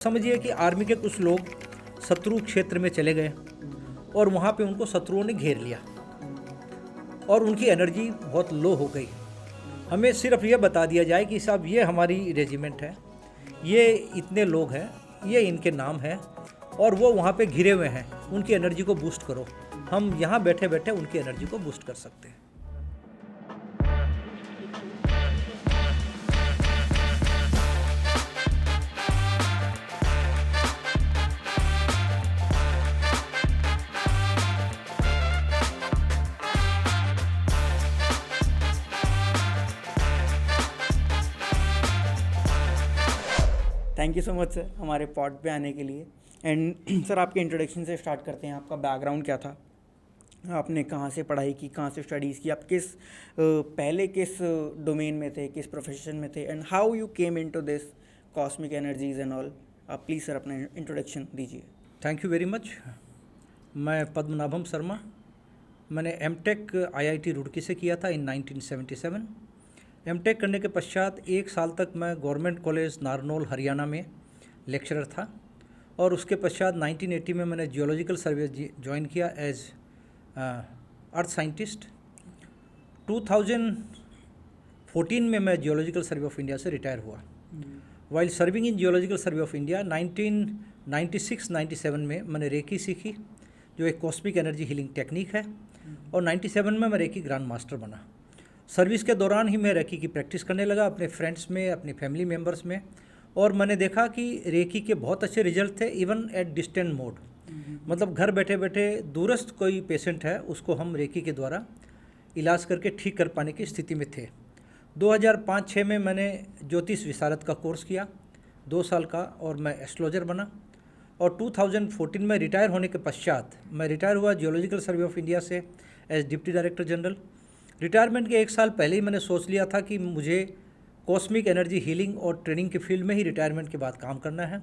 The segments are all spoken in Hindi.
समझिए कि आर्मी के कुछ लोग शत्रु क्षेत्र में चले गए और वहाँ पे उनको शत्रुओं ने घेर लिया और उनकी एनर्जी बहुत लो हो गई। हमें सिर्फ ये बता दिया जाए कि साहब ये हमारी रेजिमेंट है, ये इतने लोग हैं, ये इनके नाम हैं और वो वहाँ पे घिरे हुए हैं, उनकी एनर्जी को बूस्ट करो। हम यहाँ बैठे बैठे उनकी एनर्जी को बूस्ट कर सकते हैं। Thank you so much sir हमारे पॉड पे आने के लिए। एंड सर आपके इंट्रोडक्शन से स्टार्ट करते हैं। आपका बैकग्राउंड क्या था, आपने कहाँ से पढ़ाई की, कहाँ से स्टडीज़ की, आप पहले किस डोमेन में थे, किस प्रोफेशन में थे, and how you came into this cosmic energies and all. आप प्लीज़ सर अपना इंट्रोडक्शन दीजिए। Thank you very much. मैं पद्मनाभम शर्मा, मैंने एमटेक आईआईटी रुड़की से किया था इन 1977। एमटेक करने के पश्चात 1 साल तक मैं गवर्नमेंट कॉलेज नारनौल हरियाणा में लेक्चरर था और उसके पश्चात 1980 में मैंने जियोलॉजिकल सर्वे ज्वाइन किया एज अर्थ साइंटिस्ट। 2014 में मैं जियोलॉजिकल सर्वे ऑफ इंडिया से रिटायर हुआ। While serving in geological Survey of India 1996-97 में मैंने रेकी सीखी, जो एक कॉस्मिक एनर्जी हीलिंग टेक्निक है, और 97 में मैं रेकी ग्रैंड मास्टर बना। सर्विस के दौरान ही मैं रेकी की प्रैक्टिस करने लगा अपने फ्रेंड्स में, अपनी फैमिली मेम्बर्स में, और मैंने देखा कि रेकी के बहुत अच्छे रिजल्ट थे इवन एट डिस्टेंट मोड। मतलब घर बैठे बैठे दूरस्थ कोई पेशेंट है उसको हम रेकी के द्वारा इलाज करके ठीक कर पाने की स्थिति में थे। 2005-06 में मैंने ज्योतिष विशारद का कोर्स किया 2 साल का और मैं एस्ट्रोलॉजर बना, और 2014 में रिटायर होने के पश्चात मैं रिटायर हुआ जियोलॉजिकल सर्वे ऑफ इंडिया से as deputy director general. Retirement के 1 साल पहले ही मैंने सोच लिया था कि मुझे कॉस्मिक एनर्जी हीलिंग और ट्रेनिंग के फील्ड में ही रिटायरमेंट के बाद काम करना है,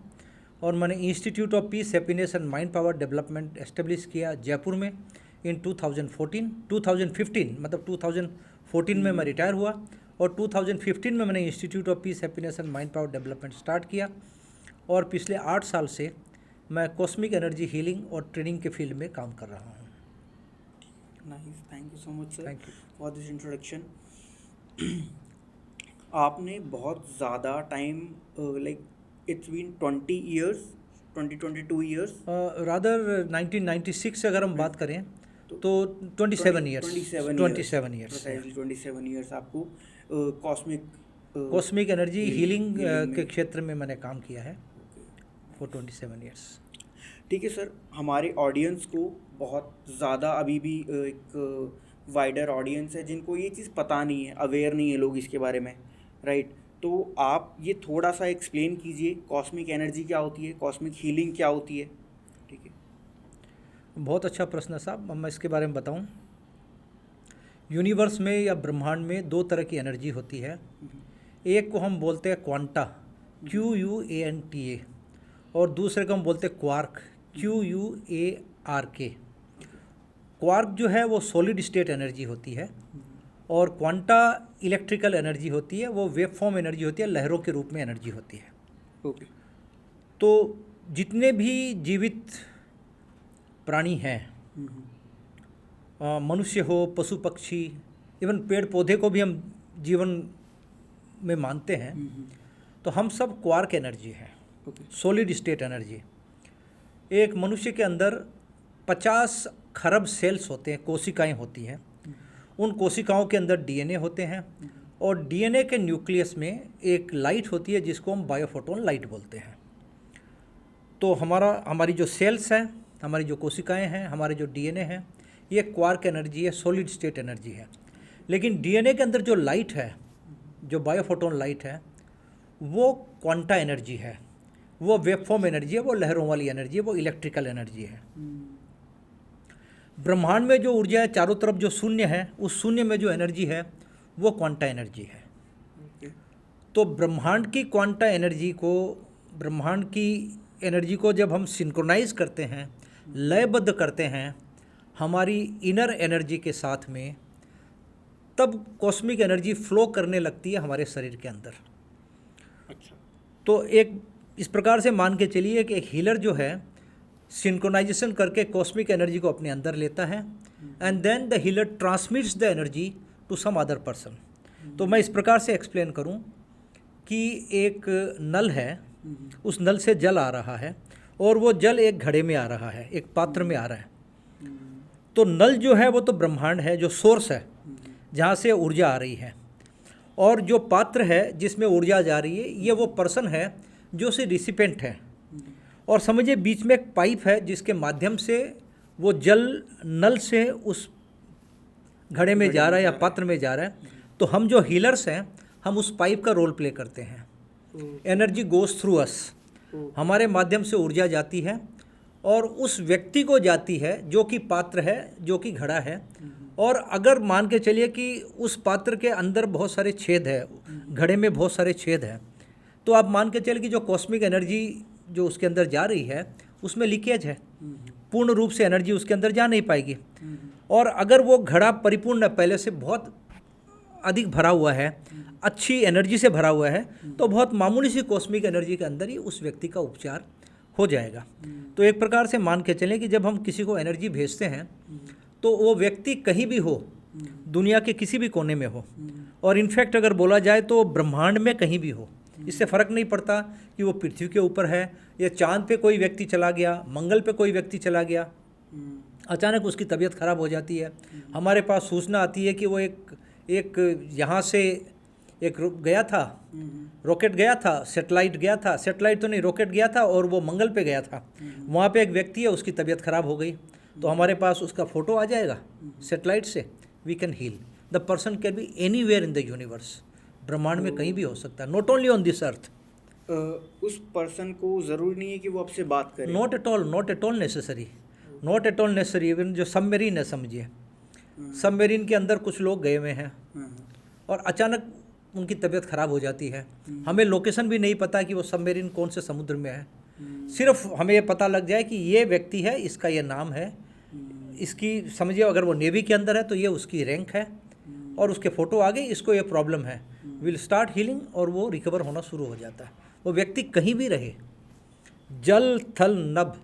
और मैंने institute of peace happiness and mind power development establish किया जयपुर में इन 2015 मतलब 2014 में मैं रिटायर हुआ और 2015 में मैंने institute of peace happiness and mind power development start किया, और पिछले 8 साल से मैं कॉस्मिक एनर्जी हीलिंग और ट्रेनिंग के फील्ड में काम कर रहा हूँ। Nice, thank you so much sir thank you for this introduction. आपने बहुत ज़्यादा time like it's been 20 years 22 years rather 1996 से अगर हम बात करें तो 27 ईयर्स 27 ईयर्स आपको कॉस्मिक एनर्जी हीलिंग के क्षेत्र में मैंने काम किया है फॉर 27 ईयर्स। ठीक है सर, हमारे ऑडियंस को बहुत ज़्यादा अभी भी एक वाइडर ऑडियंस है जिनको ये चीज़ पता नहीं है, अवेयर नहीं है लोग इसके बारे में, राइट? तो आप ये थोड़ा सा एक्सप्लेन कीजिए, कॉस्मिक एनर्जी क्या होती है, कॉस्मिक हीलिंग क्या होती है। ठीक है, बहुत अच्छा प्रश्न है साहब। मैं इसके बारे में बताऊं, यूनिवर्स में या ब्रह्मांड में 2 तरह की एनर्जी होती है। एक को हम बोलते हैं क्वांटा, QUANTA, और दूसरे को हम बोलते हैं क्वार्क, QUARK। क्वार्क जो है वो सॉलिड स्टेट एनर्जी होती है और क्वांटा इलेक्ट्रिकल एनर्जी होती है, वो वेव फॉर्म एनर्जी होती है, लहरों के रूप में एनर्जी होती है। ओके। तो जितने भी जीवित प्राणी हैं, मनुष्य हो, पशु पक्षी, इवन पेड़ पौधे को भी हम जीवन में मानते हैं, तो हम सब क्वार्क एनर्जी हैं, सॉलिड स्टेट एनर्जी। एक मनुष्य के अंदर 50 खरब सेल्स होते हैं, कोशिकाएं होती हैं। उन कोशिकाओं के अंदर डीएनए होते हैं और डीएनए के न्यूक्लियस में एक लाइट होती है जिसको हम बायोफोटोन लाइट बोलते हैं। तो हमारी जो सेल्स हैं, हमारी जो कोशिकाएं हैं, हमारे जो डीएनए हैं, ये क्वार्क एनर्जी है, सॉलिड स्टेट एनर्जी है। लेकिन डीएनए के अंदर जो लाइट है, जो बायोफोटोन लाइट है, वो क्वांटा एनर्जी है, वो वेवफॉर्म एनर्जी है, वो लहरों वाली एनर्जी है, वो इलेक्ट्रिकल एनर्जी है। ब्रह्मांड में जो ऊर्जा है, चारों तरफ जो शून्य है, उस शून्य में जो एनर्जी है वो क्वांटा एनर्जी है। तो ब्रह्मांड की क्वांटा एनर्जी को, ब्रह्मांड की एनर्जी को जब हम सिंक्रोनाइज करते हैं, लयबद्ध करते हैं हमारी इनर एनर्जी के साथ में, तब कॉस्मिक एनर्जी फ्लो करने लगती है हमारे शरीर के अंदर। अच्छा। तो एक इस प्रकार से मान के चलिए कि एक हीलर जो है सिंक्रोनाइजेशन करके कॉस्मिक एनर्जी को अपने अंदर लेता है and then the healer transmits the energy to some other person. तो मैं इस प्रकार से एक्सप्लेन करूं कि एक नल है, उस नल से जल आ रहा है और वो जल एक घड़े में आ रहा है, एक पात्र में आ रहा है। तो नल जो है वो तो ब्रह्मांड है, जो सोर्स है जहाँ से ऊर्जा आ रही है, और जो पात्र है जिसमें ऊर्जा जा रही है ये वो पर्सन है जो से रिसिपेंट है। और समझिए बीच में एक पाइप है जिसके माध्यम से वो जल नल से उस घड़े में जा रहा है या पात्र में जा रहा है। तो हम जो हीलर्स हैं हम उस पाइप का रोल प्ले करते हैं। एनर्जी गोज थ्रू अस, हमारे माध्यम से ऊर्जा जाती है और उस व्यक्ति को जाती है जो कि पात्र है, जो कि घड़ा है। और अगर मान के चलिए कि उस पात्र के अंदर बहुत सारे छेद है, घड़े में बहुत सारे छेद हैं, तो आप मान के चलिए कि जो कॉस्मिक एनर्जी जो उसके अंदर जा रही है उसमें लीकेज है, पूर्ण रूप से एनर्जी उसके अंदर जा नहीं पाएगी। और अगर वो घड़ा परिपूर्ण पहले से बहुत अधिक भरा हुआ है, अच्छी एनर्जी से भरा हुआ है, तो बहुत मामूली सी कॉस्मिक एनर्जी के अंदर ही उस व्यक्ति का उपचार हो जाएगा। तो एक प्रकार से मान के चलें कि जब हम किसी को एनर्जी भेजते हैं तो वो व्यक्ति कहीं भी हो, दुनिया के किसी भी कोने में हो, और इनफैक्ट अगर बोला जाए तो ब्रह्मांड में कहीं भी हो, इससे फ़र्क नहीं पड़ता कि वो पृथ्वी के ऊपर है या चांद पे कोई व्यक्ति चला गया, मंगल पे कोई व्यक्ति चला गया, अचानक उसकी तबीयत खराब हो जाती है, हमारे पास सूचना आती है कि वो एक यहाँ से एक गया था, रॉकेट गया था, सेटेलाइट गया था, सेटेलाइट तो नहीं रॉकेट गया था और वो मंगल पे गया था, वहाँ पे एक व्यक्ति है उसकी तबीयत खराब हो गई, तो हमारे पास उसका फ़ोटो आ जाएगा सेटेलाइट से, we can heal the person, can be anywhere in the universe, ब्रह्मांड में कहीं भी हो सकता है, not only on this earth. उस पर्सन को ज़रूरी नहीं है कि वो आपसे बात करे, not at all, not at all necessary, not at all necessary. Even जो सबमरीन है, समझिए सबमरीन के अंदर कुछ लोग गए हुए हैं और अचानक उनकी तबीयत खराब हो जाती है, हमें लोकेशन भी नहीं पता कि वो सबमरीन कौन से समुद्र में है, सिर्फ हमें ये पता लग जाए कि ये व्यक्ति है, इसका ये नाम है, इसकी समझिए अगर वो नेवी के अंदर है तो ये उसकी रैंक है और उसके फ़ोटो आ गए, इसको ये प्रॉब्लम है, विल स्टार्ट हीलिंग और वो रिकवर होना शुरू हो जाता है। वो व्यक्ति कहीं भी रहे, जल थल नभ,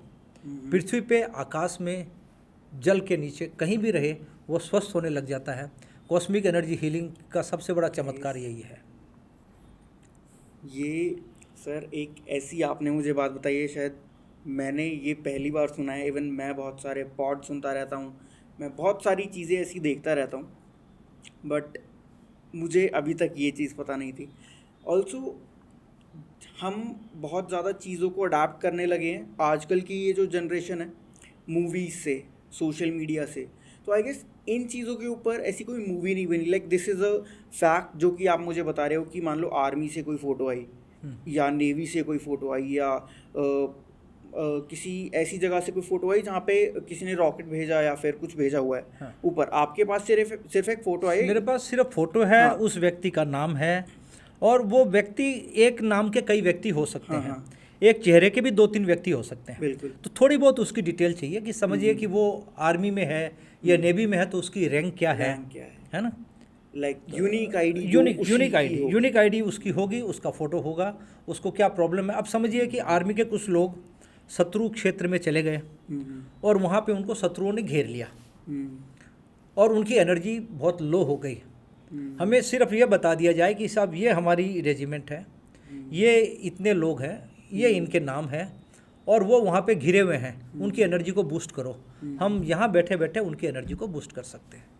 पृथ्वी पे, आकाश में, जल के नीचे, कहीं भी रहे, वो स्वस्थ होने लग जाता है। कॉस्मिक एनर्जी हीलिंग का सबसे बड़ा चमत्कार यही है। ये सर एक ऐसी आपने मुझे बात बताई है, शायद मैंने ये पहली बार सुना है। इवन मैं बहुत सारे पॉड सुनता रहता हूँ, मैं बहुत सारी चीज़ें ऐसी देखता रहता हूँ, बट मुझे अभी तक ये चीज़ पता नहीं थी। ऑल्सो हम बहुत ज़्यादा चीज़ों को अडाप्ट करने लगे हैं आजकल की ये जो जनरेशन है, मूवीज़ से, सोशल मीडिया से। तो आई गेस इन चीज़ों के ऊपर ऐसी कोई मूवी नहीं बनी, like this is a fact जो कि आप मुझे बता रहे हो कि मान लो आर्मी से कोई फ़ोटो आई या नेवी से कोई फ़ोटो आई या किसी ऐसी जगह से कोई फ़ोटो आई जहाँ पे किसी ने रॉकेट भेजा या फिर कुछ भेजा हुआ है। हाँ। ऊपर आपके पास सिर्फ एक फ़ोटो आई, मेरे पास सिर्फ फ़ोटो है, हाँ। उस व्यक्ति का नाम है, और वो व्यक्ति, एक नाम के कई व्यक्ति हो सकते हैं, हाँ। एक चेहरे के भी 2-3 व्यक्ति हो सकते हैं। बिल्कुल। तो थोड़ी बहुत उसकी डिटेल चाहिए कि समझिए कि वो आर्मी में है या नेवी में है तो उसकी रैंक क्या है, रैंक क्या है ना, like unique ID, unique ID उसकी होगी, उसका फ़ोटो होगा, उसको क्या प्रॉब्लम है। अब समझिए कि आर्मी के कुछ लोग शत्रु क्षेत्र में चले गए और वहाँ पे उनको शत्रुओं ने घेर लिया और उनकी एनर्जी बहुत लो हो गई। हमें सिर्फ ये बता दिया जाए कि साहब ये हमारी रेजिमेंट है, ये इतने लोग हैं, ये इनके नाम है और वो वहाँ पे घिरे हुए हैं, उनकी एनर्जी को बूस्ट करो। हम यहाँ बैठे बैठे उनकी एनर्जी को बूस्ट कर सकते हैं।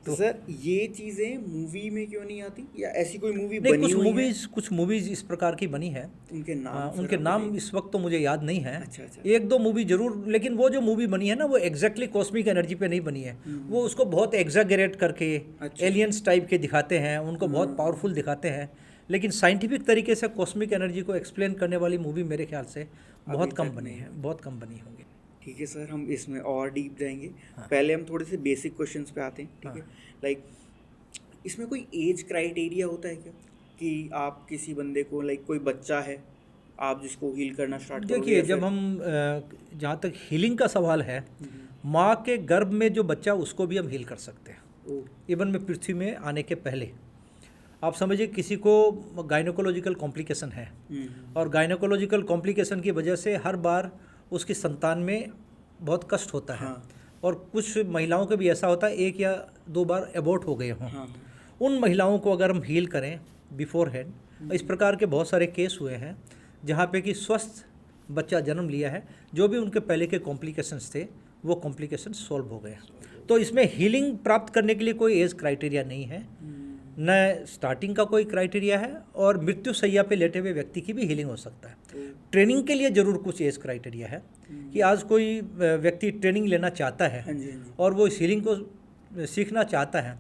तो सर ये चीज़ें मूवी में क्यों नहीं आती, या ऐसी कोई मूवी नहीं, बनी हुई है? कुछ मूवीज़ इस प्रकार की बनी है, उनके नाम उनके नाम इस वक्त तो मुझे याद नहीं है। अच्छा। 1-2 मूवी जरूर, लेकिन वो जो मूवी बनी है ना वो एग्जैक्टली कॉस्मिक एनर्जी पे नहीं बनी है, वो उसको बहुत एग्जैगरेट करके अच्छा। एलियंस टाइप के दिखाते हैं, उनको बहुत पावरफुल दिखाते हैं, लेकिन साइंटिफिक तरीके से कॉस्मिक एनर्जी को एक्सप्लेन करने वाली मूवी मेरे ख्याल से बहुत कम बनी है, बहुत कम बनी होंगी। ठीक है सर, हम इसमें और डीप जाएंगे। पहले हम थोड़े से बेसिक क्वेश्चंस पे आते हैं, ठीक है। लाइक इसमें कोई एज क्राइटेरिया होता है क्या कि आप किसी बंदे को, लाइक कोई बच्चा है आप जिसको हील करना स्टार्ट करोगे? देखिए, जब हम जहाँ तक हीलिंग का सवाल है, माँ के गर्भ में जो बच्चा उसको भी हम हील कर सकते हैं, इवन में पृथ्वी में आने के पहले। आप समझिए किसी को गायनोकोलॉजिकल कॉम्प्लिकेशन है और गायनोकोलॉजिकल कॉम्प्लिकेशन की वजह से हर बार उसकी संतान में बहुत कष्ट होता है। हाँ। और कुछ महिलाओं के भी ऐसा होता है 1 या 2 बार एबॉर्ट हो गए हों। हाँ। उन महिलाओं को अगर हम हील करें बिफोर हैंड, इस प्रकार के बहुत सारे केस हुए हैं जहाँ पे कि स्वस्थ बच्चा जन्म लिया है, जो भी उनके पहले के कॉम्प्लिकेशंस थे वो कॉम्प्लिकेशंस सॉल्व हो गए। तो इसमें हीलिंग प्राप्त करने के लिए कोई एज क्राइटेरिया नहीं है, न स्टार्टिंग का कोई क्राइटेरिया है, और मृत्यु शैया पे लेटे हुए व्यक्ति की भी हीलिंग हो सकता है। ट्रेनिंग के लिए ज़रूर कुछ एज क्राइटेरिया है कि आज कोई व्यक्ति ट्रेनिंग लेना चाहता है हाँ जी, हाँ जी। और वो इस हीलिंग को सीखना चाहता है,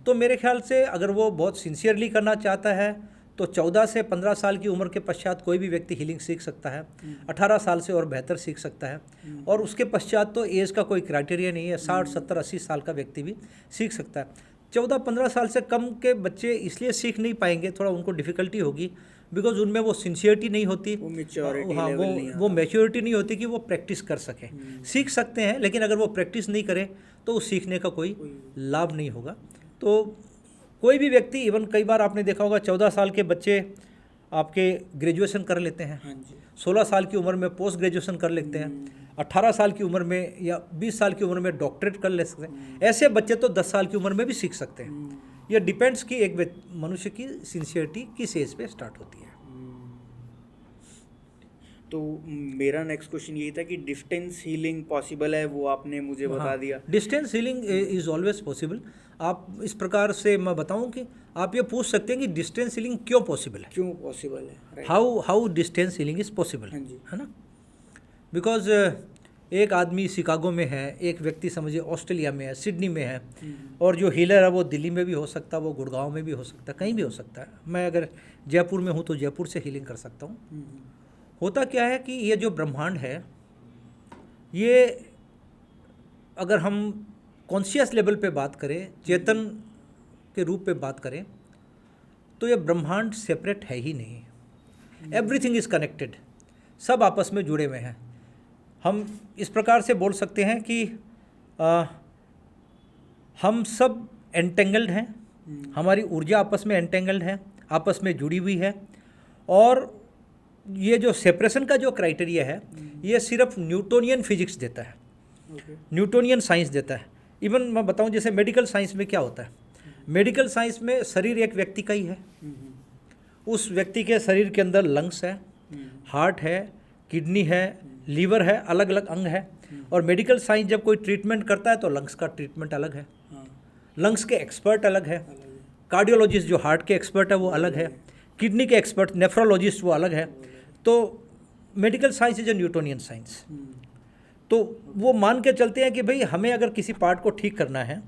तो मेरे ख्याल से अगर वो बहुत सिंसियरली करना चाहता है तो 14 से 15 साल की उम्र के पश्चात कोई भी व्यक्ति हीलिंग सीख सकता है। 18 साल से और बेहतर सीख सकता है, और उसके पश्चात तो एज का कोई क्राइटेरिया नहीं है। 60, 70, 80 साल का व्यक्ति भी सीख सकता है। 14-15 साल से कम के बच्चे इसलिए सीख नहीं पाएंगे, थोड़ा उनको डिफ़िकल्टी होगी, बिकॉज उनमें वो सिंसियरिटी नहीं होती, वो मैच्योरिटी हाँ, लेवल नहीं वो मैच्योरिटी नहीं होती कि वो प्रैक्टिस कर सकें। सीख सकते हैं, लेकिन अगर वो प्रैक्टिस नहीं करें तो उस सीखने का कोई लाभ नहीं होगा। तो कोई भी व्यक्ति, इवन कई बार आपने देखा होगा 14 साल के बच्चे आपके ग्रेजुएशन कर लेते हैं, हाँ जी। 16 साल की उम्र में पोस्ट ग्रेजुएशन कर लेते हैं, 18 साल की उम्र में या 20 साल की उम्र में डॉक्टरेट कर ले सकते हैं। ऐसे बच्चे तो 10 साल की उम्र में भी सीख सकते हैं। ये डिपेंड्स कि एक मनुष्य की सिंसियरिटी किस एज पे स्टार्ट होती है। तो मेरा नेक्स्ट क्वेश्चन यही था कि डिस्टेंस हीलिंग पॉसिबल है, वो आपने मुझे बता दिया। Distance healing is always possible. आप इस प्रकार से मैं बताऊं कि आप ये पूछ सकते हैं कि डिस्टेंस हीलिंग क्यों पॉसिबल है, क्यों पॉसिबल है? Right. How distance healing is possible, हाँ जी। है ना। बिकॉज एक आदमी शिकागो में है, एक व्यक्ति समझिए ऑस्ट्रेलिया में है, सिडनी में है, और जो हीलर है वो दिल्ली में भी हो सकता है, वो गुड़गांव में भी हो सकता है, कहीं भी हो सकता है। मैं अगर जयपुर में हूँ तो जयपुर से हीलिंग कर सकता हूँ। होता क्या है कि ये जो ब्रह्मांड है, ये अगर हम कॉन्शियस लेवल पे बात करें, चेतन के रूप पे बात करें, तो ये ब्रह्मांड सेपरेट है ही नहीं। एवरीथिंग इज़ कनेक्टेड, सब आपस में जुड़े हुए हैं। हम इस प्रकार से बोल सकते हैं कि हम सब एंटेंगल्ड हैं, हमारी ऊर्जा आपस में एंटेंगल्ड है, आपस में जुड़ी हुई है। और ये जो सेपरेशन का जो क्राइटेरिया है, ये सिर्फ न्यूटोनियन फिजिक्स देता है, न्यूटोनियन साइंस देता है। इवन मैं बताऊं, जैसे मेडिकल साइंस में क्या होता है, मेडिकल साइंस में शरीर एक व्यक्ति का ही है। उस व्यक्ति के शरीर के अंदर लंग्स है, हार्ट है, किडनी है, लीवर है, अलग अलग अंग है। और मेडिकल साइंस जब कोई ट्रीटमेंट करता है तो लंग्स का ट्रीटमेंट अलग है, लंग्स के एक्सपर्ट अलग है, कार्डियोलॉजिस्ट जो हार्ट के एक्सपर्ट है वो अलग है, किडनी के एक्सपर्ट नेफ्रोलॉजिस्ट वो अलग है। तो medical science is a Newtonian science. तो वो मान के चलते हैं कि भाई हमें अगर किसी पार्ट को ठीक करना है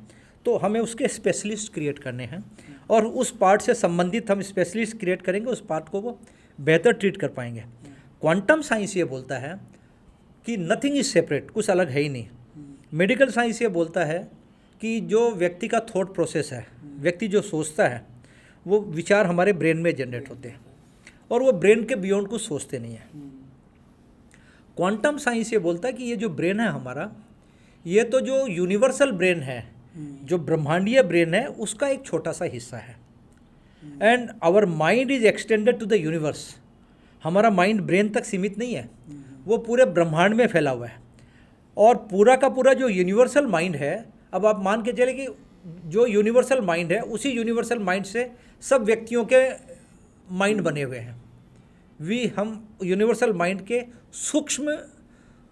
तो हमें उसके स्पेशलिस्ट क्रिएट करने हैं, और उस पार्ट से संबंधित हम स्पेशलिस्ट क्रिएट करेंगे, उस पार्ट को वो बेहतर ट्रीट कर पाएंगे। क्वांटम साइंस ये बोलता है कि नथिंग इज सेपरेट, कुछ अलग है ही नहीं। मेडिकल साइंस ये बोलता है कि जो व्यक्ति का थॉट प्रोसेस है, व्यक्ति जो सोचता है, वो विचार हमारे ब्रेन में जनरेट होते हैं, और वो ब्रेन के बियॉन्ड कुछ सोचते नहीं है। क्वांटम साइंस ये बोलता है कि ये जो ब्रेन है हमारा, ये तो जो यूनिवर्सल ब्रेन है, जो ब्रह्मांडीय ब्रेन है, उसका एक छोटा सा हिस्सा है। And our mind is extended to the universe. हमारा माइंड ब्रेन तक सीमित नहीं है, वो पूरे ब्रह्मांड में फैला हुआ है। और पूरा का पूरा जो यूनिवर्सल माइंड है, अब आप मान के चले कि जो यूनिवर्सल माइंड है, उसी यूनिवर्सल माइंड से सब व्यक्तियों के माइंड बने हुए हैं। हम यूनिवर्सल माइंड के सूक्ष्म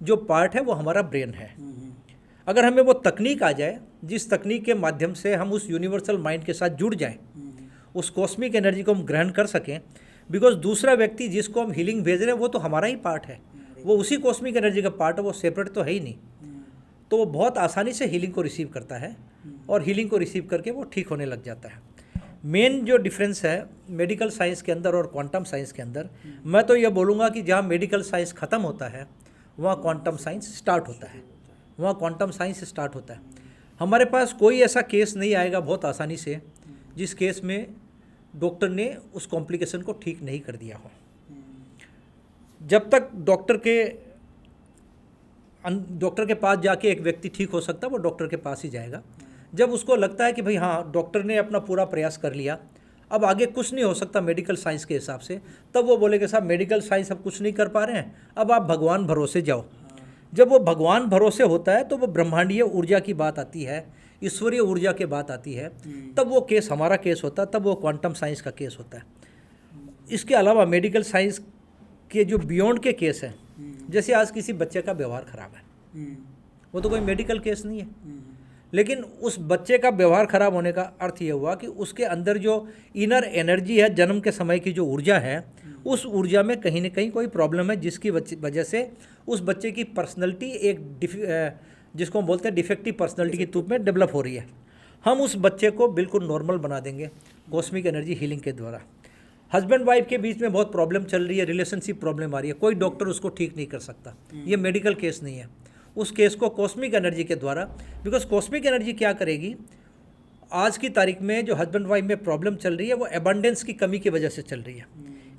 जो पार्ट है वो हमारा ब्रेन है। अगर हमें वो तकनीक आ जाए जिस तकनीक के माध्यम से हम उस यूनिवर्सल माइंड के साथ जुड़ जाएं, उस कॉस्मिक एनर्जी को हम ग्रहण कर सकें, बिकॉज दूसरा व्यक्ति जिसको हम हीलिंग भेज रहे हैं वो तो हमारा ही पार्ट है, वो उसी कॉस्मिक एनर्जी का पार्ट है, वो सेपरेट तो है ही नहीं। तो वो बहुत आसानी से हीलिंग को रिसीव करता है, और हीलिंग को रिसीव करके वो ठीक होने लग जाता है। मेन जो डिफरेंस है मेडिकल साइंस के अंदर और क्वांटम साइंस के अंदर, मैं तो ये बोलूँगा कि जहाँ मेडिकल साइंस ख़त्म होता है वहाँ क्वांटम साइंस स्टार्ट होता है, वहाँ क्वांटम साइंस स्टार्ट होता है। हमारे पास कोई ऐसा केस नहीं आएगा बहुत आसानी से जिस केस में डॉक्टर ने उस कॉम्प्लिकेशन को ठीक नहीं कर दिया हो। जब तक डॉक्टर के पास जाके एक व्यक्ति ठीक हो सकता है, वो डॉक्टर के पास ही जाएगा। जब उसको लगता है कि भाई हाँ, डॉक्टर ने अपना पूरा प्रयास कर लिया, अब आगे कुछ नहीं हो सकता मेडिकल साइंस के हिसाब से, तब वो बोलेंगे साहब मेडिकल साइंस अब कुछ नहीं कर पा रहे हैं, अब आप भगवान भरोसे जाओ। जब वो भगवान भरोसे होता है तो वो ब्रह्मांडीय ऊर्जा की बात आती है, ईश्वरीय ऊर्जा की बात आती है, तब वो केस हमारा केस होता है, तब वो क्वांटम साइंस का केस होता है। इसके अलावा मेडिकल साइंस के जो बियॉन्ड के केस हैं, जैसे आज किसी बच्चे का व्यवहार खराब है, वो तो कोई मेडिकल केस नहीं है, लेकिन उस बच्चे का व्यवहार खराब होने का अर्थ ये हुआ कि उसके अंदर जो इनर एनर्जी है, जन्म के समय की जो ऊर्जा है, उस ऊर्जा में कहीं ना कहीं कोई प्रॉब्लम है, जिसकी वजह से उस बच्चे की पर्सनैलिटी एक जिसको हम बोलते हैं डिफेक्टिव पर्सनैलिटी के रूप में डेवलप हो रही है। हम उस बच्चे को बिल्कुल नॉर्मल बना देंगे कॉस्मिक एनर्जी हीलिंग के द्वारा। हस्बैंड वाइफ के बीच में बहुत प्रॉब्लम चल रही है, रिलेशनशिप प्रॉब्लम आ रही है, कोई डॉक्टर उसको ठीक नहीं कर सकता, ये मेडिकल केस नहीं है। उस केस को कॉस्मिक एनर्जी के द्वारा, बिकॉज कॉस्मिक एनर्जी क्या करेगी, आज की तारीख में जो हस्बैंड वाइफ में प्रॉब्लम चल रही है वो एबंडेंस की कमी की वजह से चल रही है।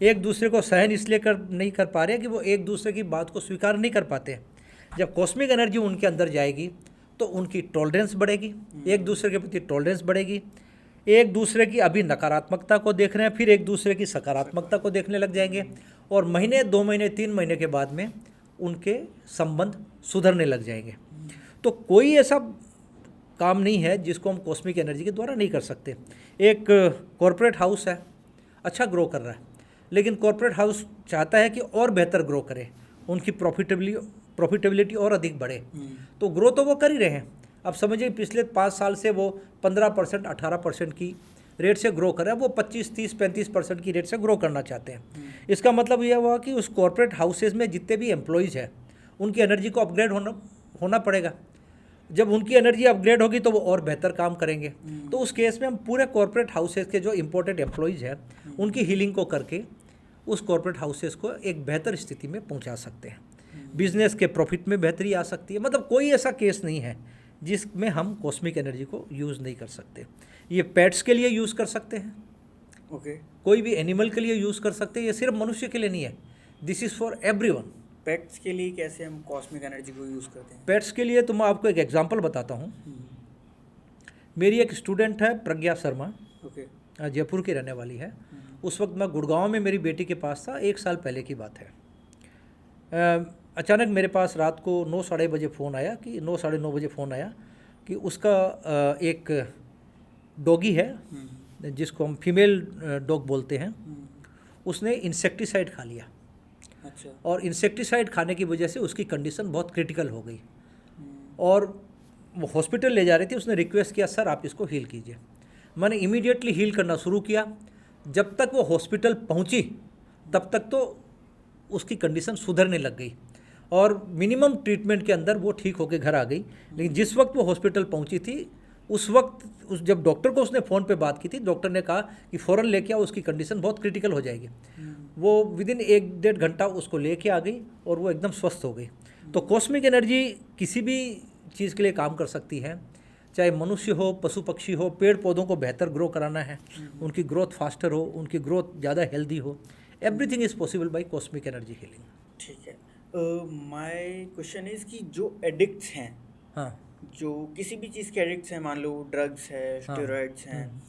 एक दूसरे को सहन इसलिए नहीं कर पा रहे कि वो एक दूसरे की बात को स्वीकार नहीं कर पाते। जब कॉस्मिक एनर्जी उनके अंदर जाएगी तो उनकी टॉलरेंस बढ़ेगी, एक दूसरे के प्रति टॉलरेंस बढ़ेगी, एक दूसरे की अभी नकारात्मकता को देख रहे हैं, फिर एक दूसरे की सकारात्मकता को देखने लग जाएंगे, और महीने 2 महीने 3 महीने के बाद में उनके संबंध सुधरने लग जाएंगे। तो कोई ऐसा काम नहीं है जिसको हम कॉस्मिक एनर्जी के द्वारा नहीं कर सकते। एक कॉरपोरेट हाउस है, अच्छा ग्रो कर रहा है, लेकिन कॉरपोरेट हाउस चाहता है कि और बेहतर ग्रो करे, उनकी प्रॉफिटेबिलिटी और अधिक बढ़े, तो ग्रो तो वो कर ही रहे हैं। अब समझिए पिछले 5 साल से वो 15% 18% की रेट से ग्रो कर रहा है, वो 25 30 35% की रेट से ग्रो करना चाहते हैं। इसका मतलब यह हुआ कि उस कॉरपोरेट हाउसेज में जितने भी एम्प्लॉयज़ हैं उनकी एनर्जी को अपग्रेड होना पड़ेगा। जब उनकी एनर्जी अपग्रेड होगी तो वो और बेहतर काम करेंगे। तो उस केस में हम पूरे कॉरपोरेट हाउसेज के जो इम्पोर्टेंट एम्प्लॉयज़ हैं उनकी हीलिंग को करके उस कॉरपोरेट हाउसेज को एक बेहतर स्थिति में पहुंचा सकते हैं। बिजनेस के प्रॉफिट में बेहतरी आ सकती है। मतलब कोई ऐसा केस नहीं है जिसमें हम कॉस्मिक एनर्जी को यूज़ नहीं कर सकते। ये पेट्स के लिए यूज़ कर सकते हैं, कोई भी एनिमल के लिए यूज़ कर सकते हैं, ये सिर्फ मनुष्य के लिए नहीं है, this is for everyone. Pets के लिए कैसे हम कॉस्मिक एनर्जी को यूज़ करते हैं? पेट्स के लिए तो मैं आपको एक एग्जांपल बताता हूँ। मेरी एक स्टूडेंट है प्रज्ञा शर्मा, जयपुर की रहने वाली है। उस वक्त मैं गुड़गांव में मेरी बेटी के पास था, 1 साल पहले की बात है। अचानक मेरे पास रात को 9 साढ़े बजे फ़ोन आया कि 9 साढ़े 9 बजे फ़ोन आया कि उसका एक डॉगी है जिसको हम फीमेल डॉग बोलते हैं, उसने इंसेक्टिसाइड खा लिया। अच्छा। और इंसेक्टिसाइड खाने की वजह से उसकी कंडीशन बहुत क्रिटिकल हो गई और वो हॉस्पिटल ले जा रही थी। उसने रिक्वेस्ट किया सर आप इसको हील कीजिए। मैंने इमीडिएटली हील करना शुरू किया। जब तक वो हॉस्पिटल पहुंची तब तक तो उसकी कंडीशन सुधरने लग गई और मिनिमम ट्रीटमेंट के अंदर वो ठीक होकर घर आ गई। लेकिन जिस वक्त वो हॉस्पिटल पहुंची थी उस वक्त जब डॉक्टर को उसने फ़ोन पे बात की थी, डॉक्टर ने कहा कि फ़ौरन लेके आओ, उसकी कंडीशन बहुत क्रिटिकल हो जाएगी। वो विदिन 1-1.5 घंटा उसको लेके आ गई और वो एकदम स्वस्थ हो गई। तो कॉस्मिक एनर्जी किसी भी चीज़ के लिए काम कर सकती है, चाहे मनुष्य हो, पशु पक्षी हो, पेड़ पौधों को बेहतर ग्रो कराना है, उनकी ग्रोथ फास्टर हो, उनकी ग्रोथ ज़्यादा हेल्दी हो, everything is possible by cosmic energy healing. ठीक है। माय क्वेश्चन इज़ कि जो एडिक्ट्स हैं, हाँ, जो किसी भी चीज़ के एडिक्ट्स हैं, मान लो ड्रग्स है, स्टेरॉइड्स हैं,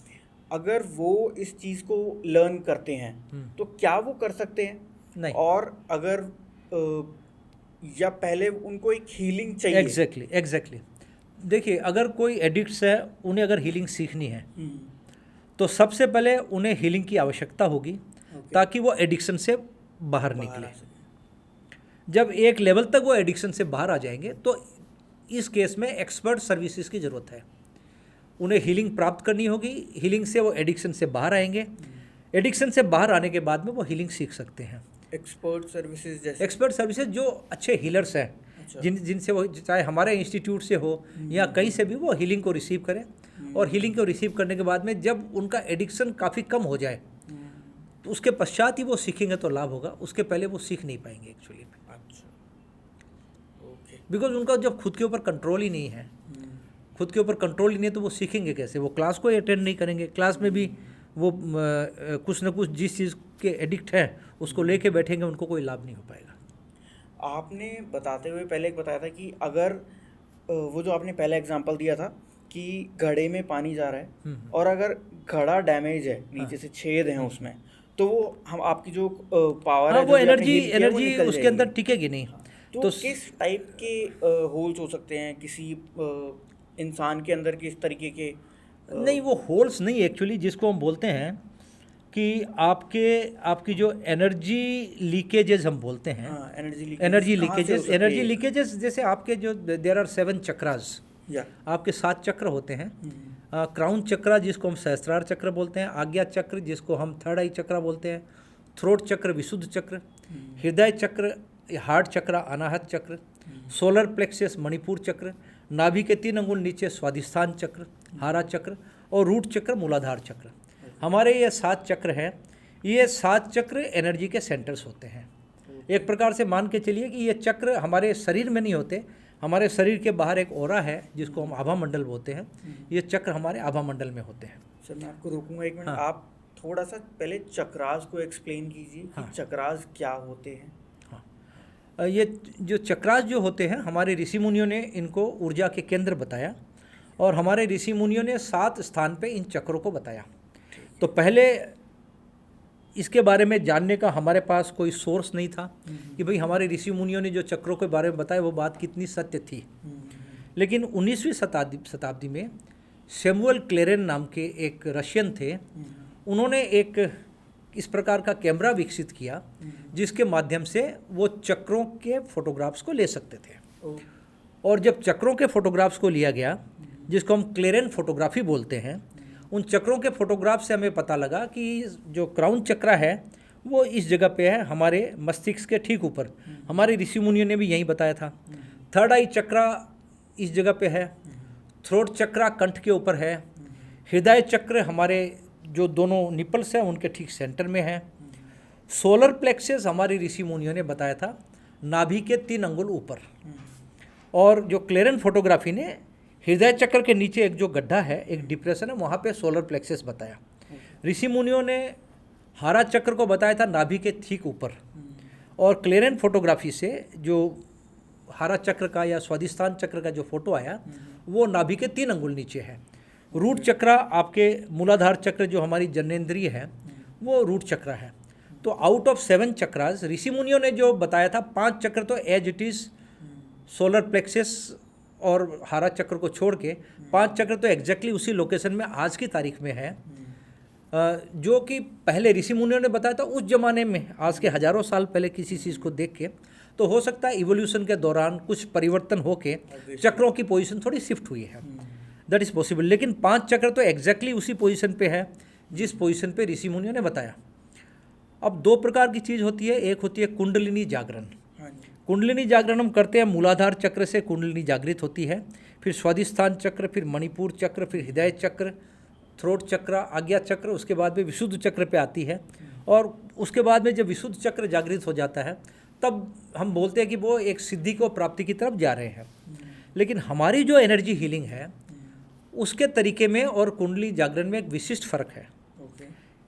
अगर वो इस चीज़ को लर्न करते हैं तो क्या वो कर सकते हैं? नहीं। और अगर या पहले उनको एक हीलिंग चाहिए? एग्जैक्टली। देखिए अगर कोई एडिक्ट्स है, उन्हें अगर हीलिंग सीखनी है तो सबसे पहले उन्हें हीलिंग की आवश्यकता होगी ताकि वो एडिक्शन से बाहर निकले। जब एक लेवल तक वो एडिक्शन से बाहर आ जाएंगे तो इस केस में एक्सपर्ट सर्विसेज की ज़रूरत है। उन्हें हीलिंग प्राप्त करनी होगी, हीलिंग से वो एडिक्शन से बाहर आएंगे। एडिक्शन से बाहर आने के बाद में वो हीलिंग सीख सकते हैं। एक्सपर्ट सर्विसेज जैसे? एक्सपर्ट सर्विसेज जो अच्छे हीलर्स हैं, अच्छा। जिनसे वो चाहे हमारे इंस्टीट्यूट से हो या कहीं से भी वो हीलिंग को रिसीव करें। और हीलिंग को रिसीव करने के बाद में जब उनका एडिक्शन काफ़ी कम हो जाए तो उसके पश्चात ही वो सीखेंगे तो लाभ होगा, उसके पहले वो सीख नहीं पाएंगे एक्चुअली। बिकॉज उनका जब खुद के ऊपर कंट्रोल ही नहीं है, खुद के ऊपर कंट्रोल ही नहीं है तो वो सीखेंगे कैसे? वो क्लास को अटेंड नहीं करेंगे, क्लास में भी वो कुछ ना कुछ जिस चीज़ के एडिक्ट हैं उसको लेके बैठेंगे, उनको कोई लाभ नहीं हो पाएगा। आपने बताते हुए पहले एक बताया था कि अगर वो जो आपने पहला एग्जांपल दिया था कि घड़े में पानी जा रहा है और अगर खड़ा डैमेज है, नीचे से छेद हैं उसमें, तो वो हम आपकी जो पावर हाँ, है, वो जो भी आपने एनर्जी heal किया है, वो एनर्जी निकल उसके जाएगी। अंदर टिकेगी नहीं। तो किस टाइप के होल्स हो सकते हैं किसी इंसान के अंदर, किस तरीके के नहीं, वो होल्स नहीं एक्चुअली, जिसको हम बोलते हैं कि आपकी जो एनर्जी लीकेजेस हम बोलते हैं, एनर्जी लीकेजेस जैसे आपके जो देयर आर 7 चक्रास, या आपके 7 चक्र होते हैं। क्राउन चक्र जिसको हम सहस्त्रार चक्र बोलते हैं, आज्ञा चक्र जिसको हम थर्ड आई चक्र बोलते हैं, थ्रोट चक्र विशुद्ध चक्र, हृदय चक्र हार्ट चक्र अनाहत चक्र, सोलर प्लेक्सस मणिपुर चक्र, नाभि के 3 अंगुल नीचे स्वादिष्ठान चक्र हारा चक्र, और रूट चक्र मूलाधार चक्र। हमारे ये 7 चक्र हैं। ये 7 चक्र एनर्जी के सेंटर्स होते हैं। एक प्रकार से मान के चलिए कि ये चक्र हमारे शरीर में नहीं होते, हमारे शरीर के बाहर एक ओरा है जिसको हम आभा मंडल बोलते हैं। ये चक्र हमारे आभा मंडल में होते हैं। सर मैं आपको रोकूंगा 1 मिनट, हाँ। आप थोड़ा सा पहले चक्रास को एक्सप्लेन कीजिए कि हाँ। चक्रास क्या होते हैं। ये जो चक्रास जो होते हैं, हमारे ऋषि मुनियों ने इनको ऊर्जा के केंद्र बताया, और हमारे ऋषि मुनियों ने 7 स्थान पे इन चक्रों को बताया। तो पहले इसके बारे में जानने का हमारे पास कोई सोर्स नहीं था कि भाई हमारे ऋषि मुनियों ने जो चक्रों के बारे में बताया वो बात कितनी सत्य थी। लेकिन 19वीं शताब्दी में सैमुअल क्लेरेन नाम के एक रशियन थे। उन्होंने एक इस प्रकार का कैमरा विकसित किया जिसके माध्यम से वो चक्रों के फोटोग्राफ्स को ले सकते थे। और जब चक्रों के फोटोग्राफ्स को लिया गया, जिसको हम क्लेरेन फोटोग्राफी बोलते हैं, उन चक्रों के फोटोग्राफ से हमें पता लगा कि जो क्राउन चक्र है वो इस जगह पे है, हमारे मस्तिष्क के ठीक ऊपर। हमारे ऋषि मुनियों ने भी यही बताया था। थर्ड आई चक्र इस जगह पे है, थ्रोट चक्र कंठ के ऊपर है, हृदय चक्र हमारे जो दोनों निपल्स हैं उनके ठीक सेंटर में है, सोलर प्लेक्सस हमारे ऋषि मुनियों ने बताया था नाभि के 3 अंगुल ऊपर, और जो क्लेरेन फोटोग्राफी ने हृदय चक्र के नीचे एक जो गड्ढा है, एक डिप्रेशन है, वहाँ पे सोलर प्लेक्सस बताया। ऋषि मुनियों ने हारा चक्र को बताया था नाभि के ठीक ऊपर, और क्लेरेन फोटोग्राफी से जो हारा चक्र का या स्वादिष्ठान चक्र का जो फोटो आया वो नाभि के 3 अंगुल नीचे है। रूट चक्र आपके मूलाधार चक्र जो हमारी जनेंद्रिय है वो रूट चक्र है। तो आउट ऑफ 7 चक्रास ऋषि मुनियों ने जो बताया था, 5 चक्र तो as it is solar plexus और हारा चक्र को छोड़ के 5 चक्र तो एग्जैक्टली उसी लोकेशन में आज की तारीख में है, जो कि पहले ऋषि मुनियों ने बताया था उस जमाने में, आज के हजारों साल पहले किसी चीज़ को देख के। तो हो सकता है इवोल्यूशन के दौरान कुछ परिवर्तन होके चक्रों की पोजीशन थोड़ी शिफ्ट हुई है, दैट इज़ पॉसिबल। लेकिन 5 चक्र तो एग्जैक्टली उसी पोजीशन पे है जिस पोजीशन पे ऋषि मुनियों ने बताया। अब 2 प्रकार की चीज़ होती है, एक होती है कुंडलिनी जागरण। कुंडलिनी जागरण हम करते हैं, मूलाधार चक्र से कुंडलिनी जागृत होती है, फिर स्वादिष्ठान चक्र, फिर मणिपुर चक्र, फिर हृदय चक्र, थ्रोट चक्र, आज्ञा चक्र, उसके बाद में विशुद्ध चक्र पे आती है। और उसके बाद में जब विशुद्ध चक्र जागृत हो जाता है तब हम बोलते हैं कि वो एक सिद्धि को प्राप्ति की तरफ जा रहे हैं। लेकिन हमारी जो एनर्जी हीलिंग है उसके तरीके में और कुंडली जागरण में एक विशिष्ट फर्क है।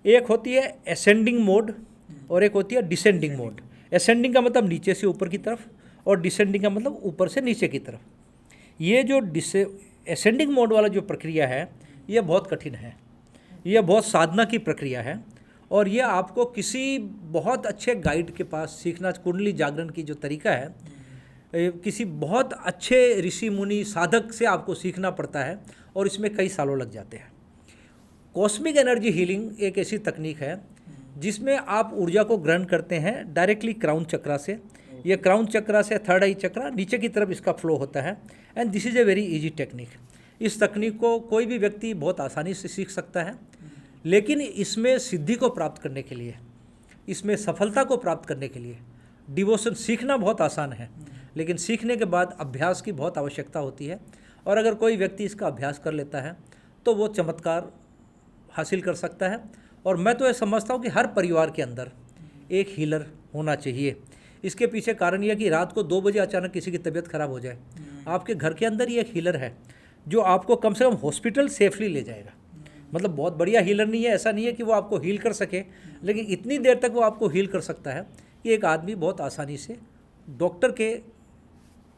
एक होती है असेंडिंग मोड और एक होती है डिसेंडिंग मोड। असेंडिंग का मतलब नीचे से ऊपर की तरफ, और डिसेंडिंग का मतलब ऊपर से नीचे की तरफ। ये जो असेंडिंग मोड वाला जो प्रक्रिया है ये बहुत कठिन है, ये बहुत साधना की प्रक्रिया है, और ये आपको किसी बहुत अच्छे गाइड के पास सीखना, कुंडली जागरण की जो तरीका है किसी बहुत अच्छे ऋषि मुनि साधक से आपको सीखना पड़ता है, और इसमें कई सालों लग जाते हैं। कॉस्मिक एनर्जी हीलिंग एक ऐसी तकनीक है जिसमें आप ऊर्जा को ग्रहण करते हैं डायरेक्टली क्राउन चक्रा से। ये क्राउन चक्रा से थर्ड आई चक्रा नीचे की तरफ इसका फ्लो होता है, and this is a very easy technique. इस तकनीक को कोई भी व्यक्ति बहुत आसानी से सीख सकता है, लेकिन इसमें सिद्धि को प्राप्त करने के लिए, इसमें सफलता को प्राप्त करने के लिए डिवोशन सीखना बहुत आसान है, लेकिन सीखने के बाद अभ्यास की बहुत आवश्यकता होती है। और अगर कोई व्यक्ति इसका अभ्यास कर लेता है तो वो चमत्कार हासिल कर सकता है। और मैं तो ये समझता हूँ कि हर परिवार के अंदर एक हीलर होना चाहिए। इसके पीछे कारण यह कि रात को 2 बजे अचानक किसी की तबीयत खराब हो जाए, आपके घर के अंदर ही एक हीलर है जो आपको कम से कम हॉस्पिटल सेफली ले जाएगा। मतलब बहुत बढ़िया हीलर नहीं है, ऐसा नहीं है कि वो आपको हील कर सके, लेकिन इतनी देर तक वो आपको हील कर सकता है कि एक आदमी बहुत आसानी से डॉक्टर के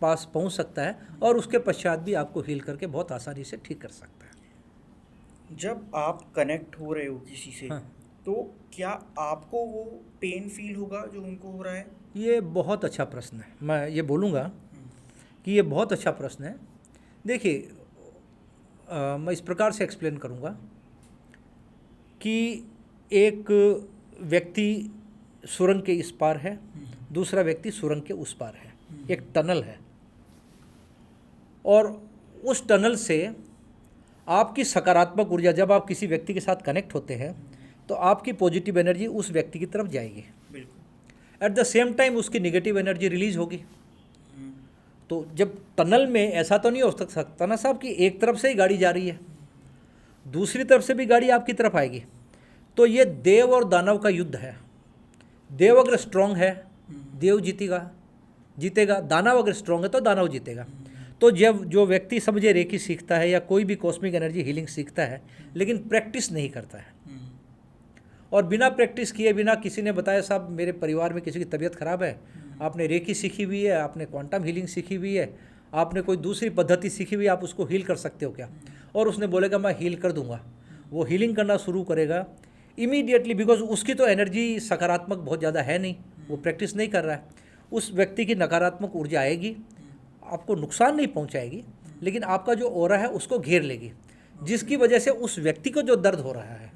पास पहुंच सकता है, और उसके पश्चात भी आपको हील करके बहुत आसानी से ठीक कर सकता है। जब आप कनेक्ट हो रहे हो किसी से, हाँ। तो क्या आपको वो पेन फील होगा जो उनको हो रहा है? ये बहुत अच्छा प्रश्न है, मैं ये बोलूँगा कि ये बहुत अच्छा प्रश्न है। देखिए, मैं इस प्रकार से एक्सप्लेन करूँगा कि एक व्यक्ति सुरंग के इस पार है, दूसरा व्यक्ति सुरंग के उस पार है, एक टनल है, और उस टनल से आपकी सकारात्मक ऊर्जा, जब आप किसी व्यक्ति के साथ कनेक्ट होते हैं तो आपकी पॉजिटिव एनर्जी उस व्यक्ति की तरफ जाएगी, बिल्कुल। एट द सेम टाइम उसकी नेगेटिव एनर्जी रिलीज होगी। तो जब टनल में ऐसा तो नहीं हो सकता ना साहब कि एक तरफ से ही गाड़ी जा रही है, दूसरी तरफ से भी गाड़ी आपकी तरफ आएगी। तो ये देव और दानव का युद्ध है। देव अगर स्ट्रांग है, देव जीतेगा, दानव अगर स्ट्रांग है तो दानव जीतेगा। तो जब जो व्यक्ति समझे रेकी सीखता है या कोई भी कॉस्मिक एनर्जी हीलिंग सीखता है, लेकिन प्रैक्टिस नहीं करता है, और बिना प्रैक्टिस किए, बिना किसी ने बताया साहब मेरे परिवार में किसी की तबीयत खराब है, आपने रेकी सीखी हुई है, आपने क्वांटम हीलिंग सीखी हुई है, आपने कोई दूसरी पद्धति सीखी हुई है, आप उसको हील कर सकते हो क्या? और उसने बोलेगा मैं हील कर दूंगा, वो हीलिंग करना शुरू करेगा इमीडिएटली, बिकॉज उसकी तो एनर्जी सकारात्मक बहुत ज़्यादा है नहीं, वो प्रैक्टिस नहीं कर रहा है। उस व्यक्ति की नकारात्मक ऊर्जा आएगी, आपको नुकसान नहीं पहुंचाएगी, लेकिन आपका जो ऑरा है उसको घेर लेगी, जिसकी वजह से उस व्यक्ति को जो दर्द हो रहा है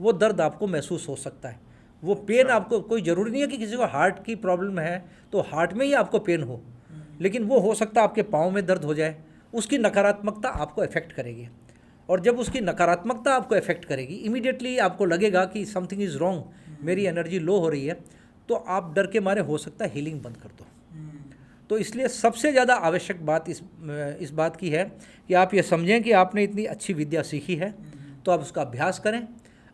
वो दर्द आपको महसूस हो सकता है। वो पेन आपको, कोई ज़रूरी नहीं है कि किसी को हार्ट की प्रॉब्लम है तो हार्ट में ही आपको पेन हो, लेकिन वो हो सकता है आपके पाँव में दर्द हो जाए। उसकी नकारात्मकता आपको इफेक्ट करेगी, और जब उसकी नकारात्मकता आपको इफेक्ट करेगी, इमीडिएटली आपको लगेगा कि समथिंग इज़ रॉन्ग, मेरी एनर्जी लो हो रही है, तो आप डर के मारे हो सकता है हीलिंग बंद कर दो। तो इसलिए सबसे ज़्यादा आवश्यक बात इस बात की है कि आप ये समझें कि आपने इतनी अच्छी विद्या सीखी है तो आप उसका अभ्यास करें।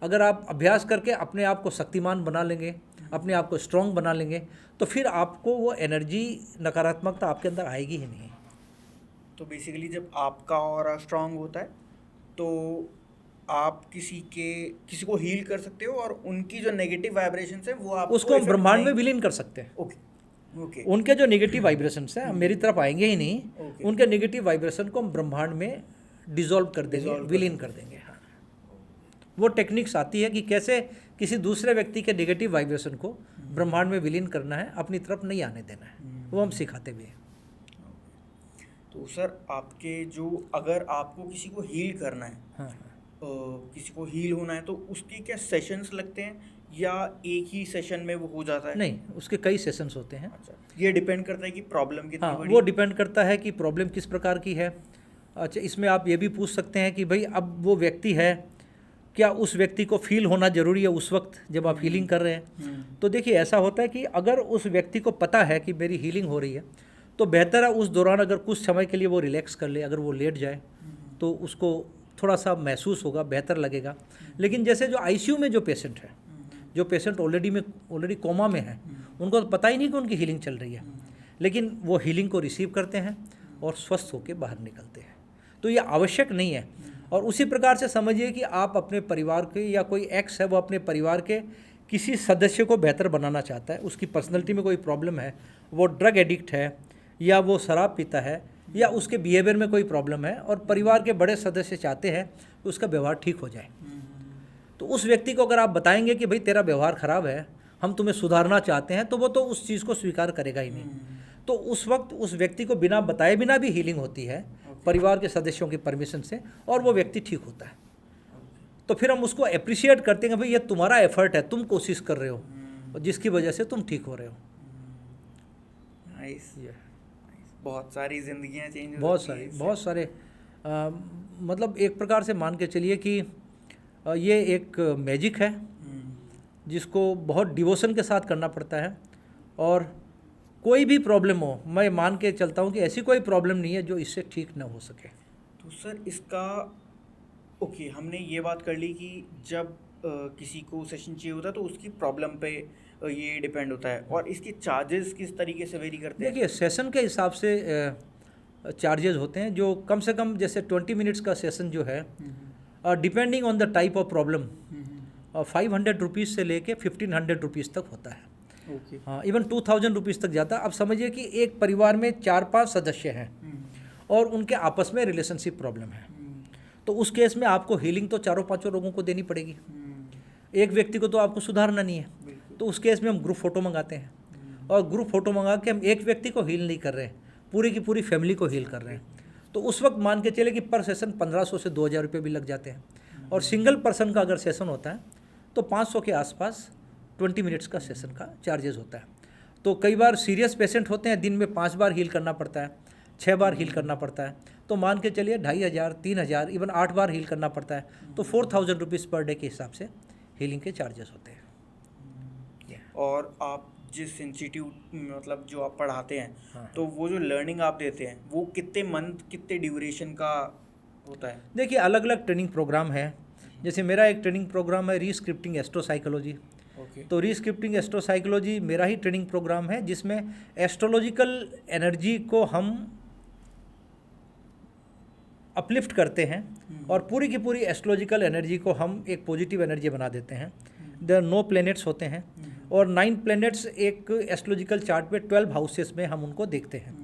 अगर आप अभ्यास करके अपने आप को शक्तिमान बना लेंगे, अपने आप को स्ट्रॉन्ग बना लेंगे, तो फिर आपको वो एनर्जी, नकारात्मकता आपके अंदर आएगी ही नहीं। तो बेसिकली जब आपका ऑरा स्ट्रांग होता है तो आप किसी को हील कर सकते हो, और उनकी जो नेगेटिव वाइब्रेशंस है वो आप उसको हम ब्रह्मांड में विलीन कर सकते हैं। ओके। उनके जो नेगेटिव वाइब्रेशंस हैं मेरी तरफ आएंगे ही नहीं, ओके। उनके नेगेटिव वाइब्रेशन को हम ब्रह्मांड में डिसॉल्व कर देंगे, विलीन कर देंगे। हाँ, वो टेक्निक्स आती है कि कैसे किसी दूसरे व्यक्ति के नेगेटिव वाइब्रेशन को ब्रह्मांड में विलीन करना है, अपनी तरफ नहीं आने देना है, वो हम सिखाते भी हैं। तो सर आपके जो, अगर आपको किसी को हील करना है, हाँ, किसी को हील होना है, तो उसके क्या सेशंस लगते हैं या एक ही सेशन में वो हो जाता है? नहीं, उसके कई सेशंस होते हैं। अच्छा, ये डिपेंड करता है कि प्रॉब्लम कितनी हाँ, बड़ी वो डिपेंड करता है कि प्रॉब्लम किस प्रकार की है। अच्छा, इसमें आप ये भी पूछ सकते हैं कि भाई अब वो व्यक्ति है, क्या उस व्यक्ति को फील होना ज़रूरी है उस वक्त जब आप हीलिंग कर रहे हैं? तो देखिए, ऐसा होता है कि अगर उस व्यक्ति को पता है कि मेरी हीलिंग हो रही है, तो बेहतर है उस दौरान अगर कुछ समय के लिए वो रिलैक्स कर ले, अगर वो लेट जाए तो उसको थोड़ा सा महसूस होगा, बेहतर लगेगा। लेकिन जैसे जो आईसीयू में जो पेशेंट है, जो पेशेंट ऑलरेडी कोमा में है, उनको तो पता ही नहीं कि उनकी हीलिंग चल रही है, लेकिन वो हीलिंग को रिसीव करते हैं और स्वस्थ होकर बाहर निकलते हैं। तो ये आवश्यक नहीं है। और उसी प्रकार से समझिए कि आप अपने परिवार के, या कोई एक्स है वो अपने परिवार के किसी सदस्य को बेहतर बनाना चाहता है, उसकी पर्सनैलिटी में कोई प्रॉब्लम है, वो ड्रग एडिक्ट है, या वो शराब पीता है, या उसके बिहेवियर में कोई प्रॉब्लम है, और परिवार के बड़े सदस्य चाहते हैं कि उसका व्यवहार ठीक हो जाए। तो उस व्यक्ति को अगर आप बताएंगे कि भाई तेरा व्यवहार खराब है, हम तुम्हें सुधारना चाहते हैं, तो वो तो उस चीज़ को स्वीकार करेगा ही नहीं। तो उस वक्त उस व्यक्ति को बिना बताए बिना भी हीलिंग होती है परिवार के सदस्यों की परमिशन से, और वो व्यक्ति ठीक होता है। तो फिर हम उसको अप्रिशिएट करते हैं, भाई ये तुम्हारा एफर्ट है, तुम कोशिश कर रहे हो, और जिसकी वजह से तुम ठीक हो रहे हो। नाइस। बहुत सारी जिंदगियां चेंज, बहुत सारे मतलब एक प्रकार से मान के चलिए कि ये एक मैजिक है जिसको बहुत डिवोशन के साथ करना पड़ता है। और कोई भी प्रॉब्लम हो, मैं मान के चलता हूँ कि ऐसी कोई प्रॉब्लम नहीं है जो इससे ठीक ना हो सके। तो सर इसका ओके, हमने ये बात कर ली कि जब किसी को सेशन चाहिए होता है तो उसकी प्रॉब्लम पे ये डिपेंड होता है, और इसके चार्जेस किस तरीके से वेरी करते हैं? देखिए, सेशन के हिसाब से चार्जेस होते हैं, जो कम से कम जैसे 20 मिनट्स का सेशन जो है, depending on the type of problem, 500 rupees से लेके 1500 रुपीज़ तक होता है। ओके। हाँ, इवन 2000 रुपीज़ तक जाता है। अब समझिए कि एक परिवार में 4-5 सदस्य हैं और उनके आपस में रिलेशनशिप प्रॉब्लम है, तो उस केस में आपको हीलिंग तो चारों पांचों लोगों को देनी पड़ेगी, एक व्यक्ति को तो आपको सुधारना नहीं है। तो उस केस में हम ग्रुप फोटो मंगाते हैं, और ग्रुप फोटो मंगा के हम एक व्यक्ति को हील नहीं कर रहे हैं, पूरी की पूरी फैमिली को हील कर रहे हैं। तो उस वक्त मान के चले कि पर सेशन 1500 से 2000 रुपये भी लग जाते हैं, और सिंगल पर्सन का अगर सेशन होता है तो 500 के आसपास 20 मिनट्स का सेशन का चार्जेस होता है। तो कई बार सीरियस पेशेंट होते हैं, दिन में 5 बार हील करना पड़ता है, 6 बार हील करना पड़ता है, तो मान के चलिए 2500, 3000, इवन 8 बार हील करना पड़ता है, तो 4000 रुपीज़ पर डे के हिसाब से हीलिंग के चार्जेस होते हैं। और आप जिस इंस्टीट्यूट मतलब जो आप पढ़ाते हैं, हाँ। तो वो जो लर्निंग आप देते हैं वो कितने मंथ कितने ड्यूरेशन का होता है? देखिए अलग अलग ट्रेनिंग प्रोग्राम है। जैसे मेरा एक ट्रेनिंग प्रोग्राम है रीस्क्रिप्टिंग एस्ट्रोसाइकोलॉजी। ओके। तो रीस्क्रिप्टिंग एस्ट्रोसाइकोलॉजी मेरा ही ट्रेनिंग प्रोग्राम है, जिसमें एस्ट्रोलॉजिकल एनर्जी को हम अपलिफ्ट करते हैं और पूरी की पूरी एस्ट्रोलॉजिकल एनर्जी को हम एक पॉजिटिव एनर्जी बना देते हैं। देयर 9 प्लैनेट्स होते हैं, और 9 प्लैनेट्स एक एस्ट्रोलॉजिकल चार्ट पे 12 हाउसेस में हम उनको देखते हैं।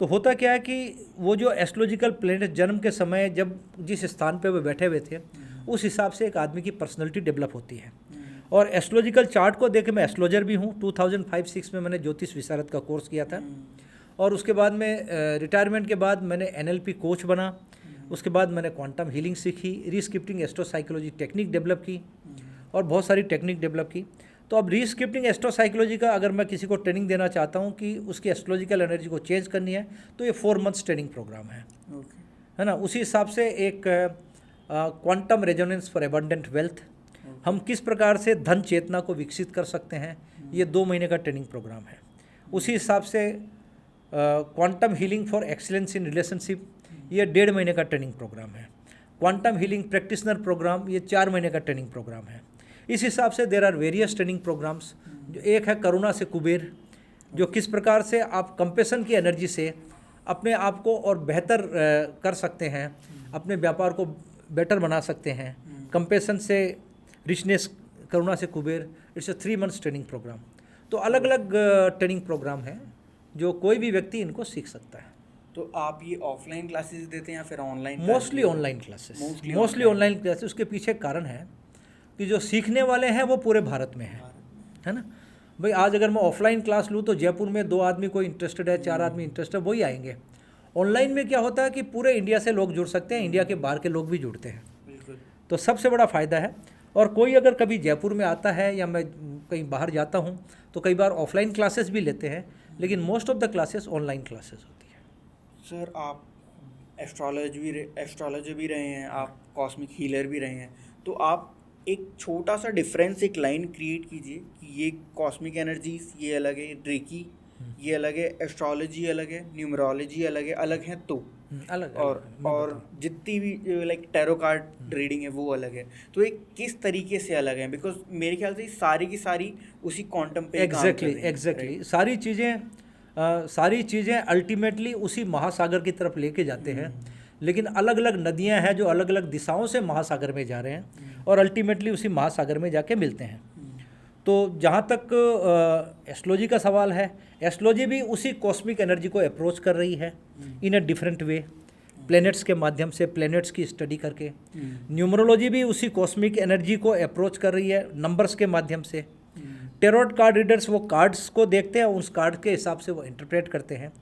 तो होता क्या है कि वो जो एस्ट्रोलॉजिकल प्लैनेट जन्म के समय जब जिस स्थान पे वो बैठे हुए थे, उस हिसाब से एक आदमी की पर्सनैलिटी डेवलप होती है। और एस्ट्रोलॉजिकल चार्ट को देख मैं एस्ट्रोलॉजर भी हूँ। 2005-06 में मैंने ज्योतिष विशारद का कोर्स किया था, और उसके बाद में रिटायरमेंट के बाद मैंने NLP कोच बना। उसके बाद मैंने क्वांटम हीलिंग सीखी, रीस्क्रिप्टिंग एस्ट्रोसाइकोलॉजी टेक्निक डेवलप की, और बहुत सारी टेक्निक डेवलप की। तो अब रीस्क्रिप्टिंग एस्ट्रोसाइकोलॉजी का अगर मैं किसी को ट्रेनिंग देना चाहता हूँ कि उसकी एस्ट्रोलॉजिकल एनर्जी को चेंज करनी है, तो ये 4 मंथ्स ट्रेनिंग प्रोग्राम है, है ना। उसी हिसाब से एक quantum resonance for abundant wealth, हम किस प्रकार से धन चेतना को विकसित कर सकते हैं, ये 2 महीने का ट्रेनिंग प्रोग्राम है। उसी हिसाब से quantum healing for excellence in relationship, ये 1.5 महीने का ट्रेनिंग प्रोग्राम है। क्वांटम हीलिंग प्रैक्टिशनर प्रोग्राम, ये 4 महीने का ट्रेनिंग प्रोग्राम है। इस हिसाब से there are various training programmes. जो एक है करुणा से कुबेर, जो किस प्रकार से आप कंपेशन की एनर्जी से अपने आप को और बेहतर कर सकते हैं, अपने व्यापार को बेटर बना सकते हैं। कंपेशन से रिचनेस, करुणा से Kuber, it's 3 months training programme. तो अलग अलग ट्रेनिंग प्रोग्राम हैं जो कोई भी व्यक्ति इनको सीख सकता है। तो आप ये ऑफलाइन क्लासेस देते हैं या फिर online? Mostly online classes, mostly online classes. उसके पीछे कारण है कि जो सीखने वाले हैं वो पूरे भारत में हैं, है ना भाई। आज अगर मैं ऑफलाइन क्लास लूँ तो जयपुर में 2 आदमी कोई इंटरेस्टेड है, 4 आदमी इंटरेस्टेड है, वही आएंगे। ऑनलाइन में क्या होता है कि पूरे इंडिया से लोग जुड़ सकते हैं, इंडिया के बाहर के लोग भी जुड़ते हैं। बिल्कुल। तो सबसे बड़ा फ़ायदा है। और कोई अगर कभी जयपुर में आता है या मैं कहीं बाहर जाता हूँ तो कई बार ऑफलाइन क्लासेस भी लेते हैं, लेकिन most of the classes online classes होती है। सर आप एस्ट्रोलॉजर भी रहे हैं, आप कॉस्मिक हीलर भी रहे हैं, तो आप एक छोटा सा डिफरेंस, एक लाइन क्रिएट कीजिए कि ये कॉस्मिक एनर्जीज ये अलग है, रेकी ये अलग है, एस्ट्रोलॉजी अलग है, न्यूमरोलॉजी अलग है तो अलग और जितनी भी लाइक टैरो कार्ड रीडिंग है वो अलग है। तो ये किस तरीके से अलग है? बिकॉज मेरे ख्याल से सारी की सारी उसी क्वांटम पे एग्जैक्टली सारी चीज़ें अल्टीमेटली उसी महासागर की तरफ लेके जाते हैं, लेकिन अलग अलग नदियां हैं जो अलग अलग दिशाओं से महासागर में जा रहे हैं और अल्टीमेटली उसी महासागर में जाके मिलते हैं। तो जहाँ तक एस्ट्रोलॉजी का सवाल है, एस्ट्रोलॉजी भी उसी कॉस्मिक एनर्जी को अप्रोच कर रही है इन अ डिफरेंट वे, प्लैनेट्स के माध्यम से, प्लैनेट्स की स्टडी करके। न्यूमरोलॉजी भी उसी कॉस्मिक एनर्जी को अप्रोच कर रही है नंबर्स के माध्यम से। टेरोट कार्ड रीडर्स वो कार्ड्स को देखते हैं, उस कार्ड के हिसाब से वो इंटरप्रेट करते हैं।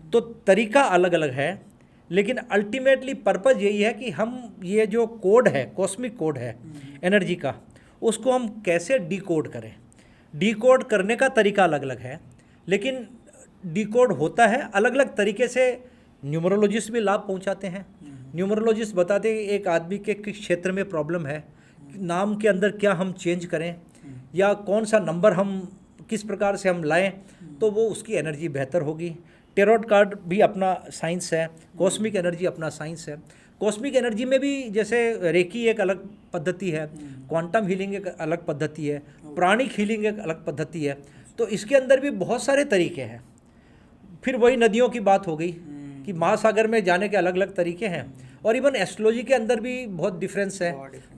तो तरीका अलग अलग है, लेकिन अल्टीमेटली पर्पज़ यही है कि हम ये जो कोड है, कॉस्मिक कोड है एनर्जी का, उसको हम कैसे डिकोड करें। डिकोड करने का तरीका अलग अलग है, लेकिन डिकोड होता है अलग अलग तरीके से। न्यूमरोलॉजिस्ट भी लाभ पहुंचाते हैं। न्यूमरोलॉजिस्ट बताते हैं एक आदमी के किस क्षेत्र में प्रॉब्लम है, नाम के अंदर क्या हम चेंज करें, या कौन सा नंबर हम किस प्रकार से हम लाएं तो वो उसकी एनर्जी बेहतर होगी। टेरोट कार्ड भी अपना साइंस है, कॉस्मिक एनर्जी अपना साइंस है। कॉस्मिक एनर्जी में भी जैसे रेकी एक अलग पद्धति है, क्वांटम हीलिंग एक अलग पद्धति है, प्राणिक हीलिंग एक अलग पद्धति है। तो इसके अंदर भी बहुत सारे तरीके हैं। फिर वही नदियों की बात हो गई कि महासागर में जाने के अलग अलग तरीके हैं, और इवन एस्ट्रोलॉजी के अंदर भी बहुत डिफरेंस है।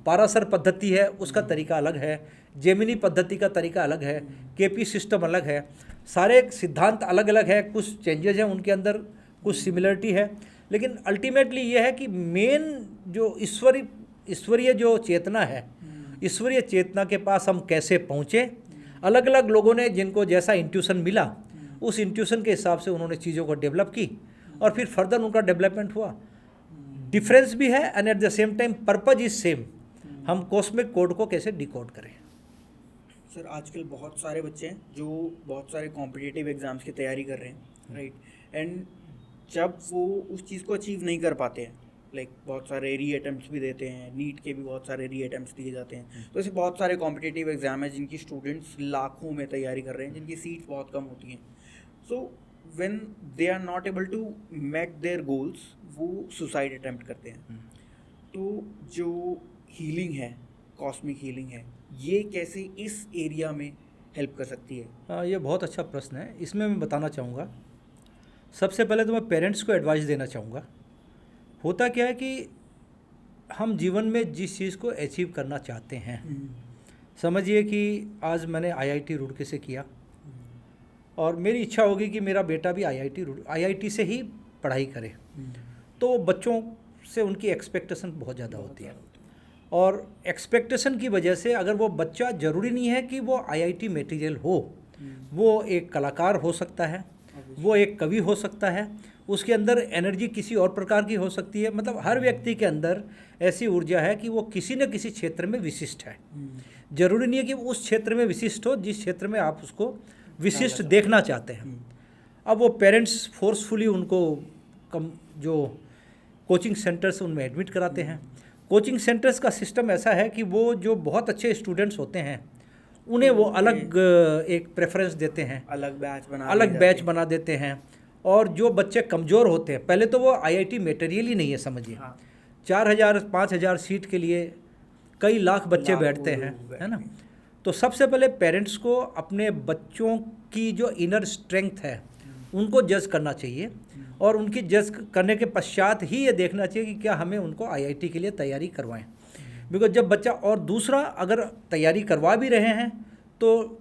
पारासर पद्धति है, उसका तरीका अलग है, जेमिनी पद्धति का तरीका अलग है, केपी सिस्टम अलग है। सारे सिद्धांत अलग अलग है, कुछ चेंजेस हैं उनके अंदर, कुछ सिमिलरिटी है, लेकिन अल्टीमेटली ये है कि मेन जो ईश्वरीय जो चेतना है, ईश्वरीय चेतना के पास हम कैसे पहुँचे। अलग अलग लोगों ने जिनको जैसा इंट्यूशन मिला उस इंट्यूशन के हिसाब से उन्होंने चीज़ों को डेवलप की और फिर फर्दर उनका डेवलपमेंट हुआ। डिफरेंस भी है and at the same time purpose is same, हम कॉस्मिक कोड को कैसे डिकोड करें। सर आजकल बहुत सारे बच्चे हैं जो बहुत सारे कॉम्पिटिटिव एग्ज़ाम्स की तैयारी कर रहे हैं, राइट, एंड जब वो उस चीज़ को अचीव नहीं कर पाते हैं, लाइक बहुत सारे री अटैम्प्ट्स भी देते हैं, नीट के भी बहुत सारे री अटैम्प्ट्स दिए जाते हैं, तो ऐसे बहुत सारे कॉम्पिटिटिव एग्ज़ाम हैं जिनकी स्टूडेंट्स लाखों में तैयारी कर रहे हैं, जिनकी सीट्स बहुत कम होती हैं। So when they are not able to meet their goals, वो सुसाइड अटैम्प्ट करते हैं। तो जो हीलिंग है, कॉस्मिक हीलिंग है, ये कैसे इस एरिया में हेल्प कर सकती है? ये बहुत अच्छा प्रश्न है। इसमें मैं बताना चाहूँगा, सबसे पहले तो मैं पेरेंट्स को एडवाइस देना चाहूँगा। होता क्या है कि हम जीवन में जिस चीज़ को अचीव करना चाहते हैं, समझिए कि आज मैंने IIT रुड़की से किया और मेरी इच्छा होगी कि मेरा बेटा भी IIT से ही पढ़ाई करे, तो बच्चों से उनकी एक्सपेक्टेशन बहुत ज़्यादा होती है और एक्सपेक्टेशन की वजह से अगर वो बच्चा, ज़रूरी नहीं है कि वो IIT मटेरियल हो, वो एक कलाकार हो सकता है, वो एक कवि हो सकता है, उसके अंदर एनर्जी किसी और प्रकार की हो सकती है। मतलब हर व्यक्ति के अंदर ऐसी ऊर्जा है कि वो किसी न किसी क्षेत्र में विशिष्ट है। ज़रूरी नहीं है कि उस क्षेत्र में विशिष्ट हो जिस क्षेत्र में आप उसको विशिष्ट देखना चाहते हैं। अब वो पेरेंट्स फोर्सफुली उनको जो कोचिंग सेंटर्स उनमें एडमिट कराते हैं। कोचिंग सेंटर्स का सिस्टम ऐसा है कि वो जो बहुत अच्छे स्टूडेंट्स होते हैं उन्हें वो अलग एक प्रेफरेंस देते हैं, अलग बैच बना देते हैं। और जो बच्चे कमज़ोर होते हैं, पहले तो वो IIT मटेरियल ही नहीं है, समझिए 4000 5000 सीट के लिए कई लाख बच्चे बैठते हैं, है ना। तो सबसे पहले पेरेंट्स को अपने बच्चों की जो इनर स्ट्रेंथ है उनको जज करना चाहिए और उनकी जज करने के पश्चात ही ये देखना चाहिए कि क्या हमें उनको IIT के लिए तैयारी करवाएं। बिकॉज जब बच्चा, और दूसरा, अगर तैयारी करवा भी रहे हैं तो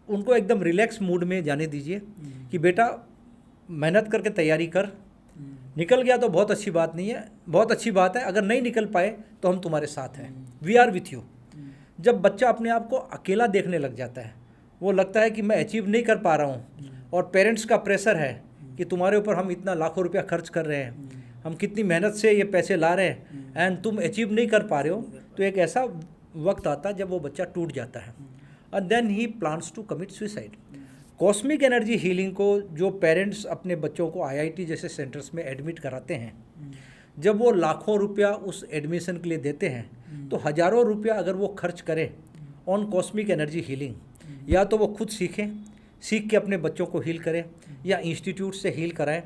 उनको एकदम रिलैक्स मूड में जाने दीजिए कि बेटा मेहनत करके तैयारी कर, निकल गया तो बहुत अच्छी बात नहीं है, बहुत अच्छी बात है, अगर नहीं निकल पाए तो हम तुम्हारे साथ हैं, वी आर विथ यू। जब बच्चा अपने आप को अकेला देखने लग जाता है, वो लगता है कि मैं अचीव नहीं कर पा रहा हूँ और पेरेंट्स का प्रेशर है कि तुम्हारे ऊपर हम इतना लाखों रुपया खर्च कर रहे हैं, हम कितनी मेहनत से ये पैसे ला रहे हैं एंड तुम अचीव नहीं कर पा रहे हो, तो एक ऐसा वक्त आता है जब वो बच्चा टूट जाता है और देन ही plans to commit suicide. Cosmic energy healing को जो पेरेंट्स अपने बच्चों को IIT जैसे सेंटर्स में एडमिट कराते हैं, जब वो लाखों रुपया उस एडमिशन के लिए देते हैं तो हज़ारों रुपया अगर वो खर्च करें ऑन कॉस्मिक एनर्जी हीलिंग, या तो वो खुद सीख के अपने बच्चों को हील करें या इंस्टीट्यूट से हील कराएं,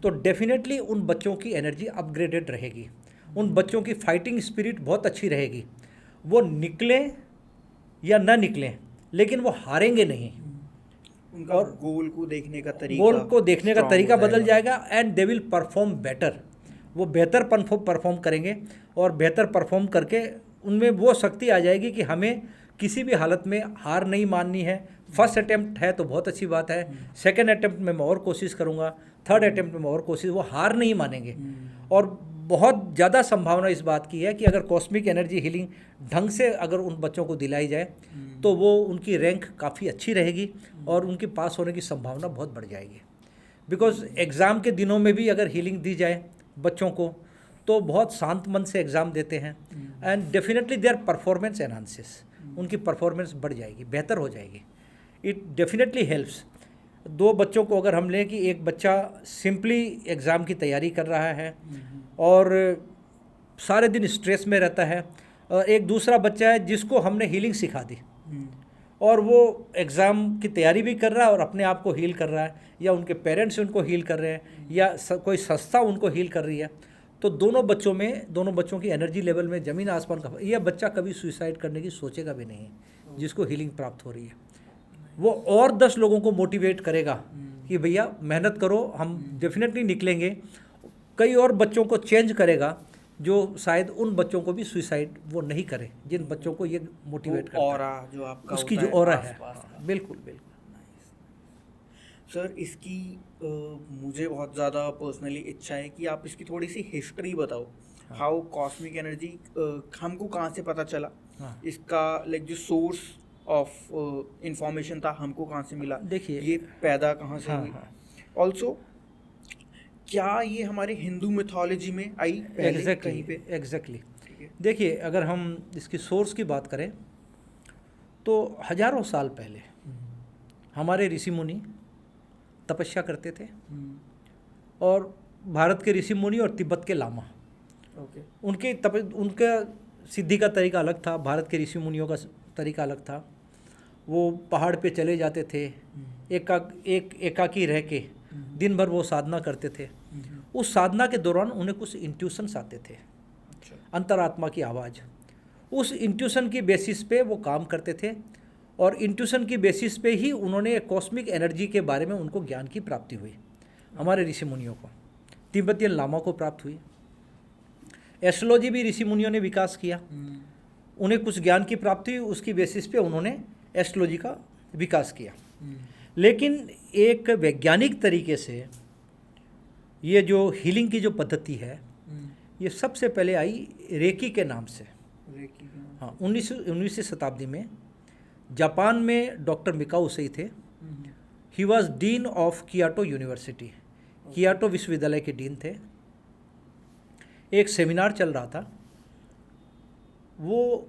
तो डेफिनेटली उन बच्चों की एनर्जी अपग्रेडेड रहेगी, उन बच्चों की फाइटिंग स्पिरिट बहुत अच्छी रहेगी। वो निकलें या ना निकलें लेकिन वो हारेंगे नहीं, उनका और गोल को देखने का तरीका बदल जाएगा and they will perform better. वो बेहतर परफॉर्म करेंगे और बेहतर परफॉर्म करके उनमें वो शक्ति आ जाएगी कि हमें किसी भी हालत में हार नहीं माननी है। फर्स्ट अटेम्प्ट है तो बहुत अच्छी बात है, सेकंड अटेम्प्ट में मैं और कोशिश करूँगा, थर्ड अटेम्प्ट में और कोशिश, वो हार नहीं मानेंगे। और बहुत ज़्यादा संभावना इस बात की है कि अगर कॉस्मिक एनर्जी हीलिंग ढंग से अगर उन बच्चों को दिलाई जाए तो वो उनकी रैंक काफ़ी अच्छी रहेगी और उनकी पास होने की संभावना बहुत बढ़ जाएगी। बिकॉज एग्ज़ाम के दिनों में भी अगर हीलिंग दी जाए बच्चों को तो बहुत शांत मन से एग्ज़ाम देते हैं and definitely their performance enhances, उनकी परफॉर्मेंस बढ़ जाएगी, बेहतर हो जाएगी। It definitely helps. दो बच्चों को अगर हम लें कि एक बच्चा सिंपली एग्ज़ाम की तैयारी कर रहा है और सारे दिन स्ट्रेस में रहता है, और एक दूसरा बच्चा है जिसको हमने हीलिंग सिखा दी और वो एग्ज़ाम की तैयारी भी कर रहा है और अपने आप को हील कर रहा है, या उनके पेरेंट्स उनको हील कर रहे हैं या कोई संस्था उनको हील कर रही है, तो दोनों बच्चों की एनर्जी लेवल में ज़मीन आसमान का। यह बच्चा कभी सुसाइड करने की सोचेगा भी नहीं जिसको हीलिंग प्राप्त हो रही है। वो और 10 लोगों को मोटिवेट करेगा कि भैया मेहनत करो, हम डेफिनेटली निकलेंगे। कई और बच्चों को चेंज करेगा जो शायद उन बच्चों को भी सुसाइड वो नहीं करे, जिन बच्चों को ये मोटिवेट करता है, जो आपका उसकी जो ऑरा है। बिल्कुल बिल्कुल। सर इसकी मुझे बहुत ज़्यादा पर्सनली इच्छा है कि आप इसकी थोड़ी सी हिस्ट्री बताओ। हाउ कॉस्मिक एनर्जी हमको कहाँ से पता चला, हाँ। इसका लाइक जो सोर्स ऑफ इंफॉर्मेशन था हमको कहाँ से मिला, देखिए, ये पैदा कहाँ से हाँ हुई, हाँ ऑल्सो क्या ये हमारे हिंदू मिथोलॉजी में आई पहले कहीं पे? एग्जैक्टली। ठीक है। देखिए, अगर हम इसकी सोर्स की बात करें तो हजारों साल पहले हमारे ऋषि मुनि तपस्या करते थे, और भारत के ऋषि मुनि और तिब्बत के लामा, ओके। उनका सिद्धि का तरीका अलग था, भारत के ऋषि मुनियों का तरीका अलग था। वो पहाड़ पे चले जाते थे, एकाकी रह के दिन भर वो साधना करते थे। उस साधना के दौरान उन्हें कुछ इंट्यूशंस आते थे, अच्छा। अंतरात्मा की आवाज़। उस इंट्यूशन की बेसिस पे वो काम करते थे, और इंट्यूशन की बेसिस पे ही उन्होंने कॉस्मिक एनर्जी के बारे में उनको ज्ञान की प्राप्ति हुई। हमारे ऋषि मुनियों को, तिब्बतियन लामा को प्राप्त हुई। एस्ट्रोलॉजी भी ऋषि मुनियों ने विकास किया, उन्हें कुछ ज्ञान की प्राप्ति हुई, उसकी बेसिस पे उन्होंने एस्ट्रोलॉजी का विकास किया। लेकिन एक वैज्ञानिक तरीके से ये जो हीलिंग की जो पद्धति है, ये सबसे पहले आई रेकी के नाम से। हाँ, 19वीं शताब्दी में जापान में डॉक्टर मिकाओ उसेई थे। He was dean of Kyoto university, Kyoto विश्वविद्यालय के डीन थे। एक सेमिनार चल रहा था, वो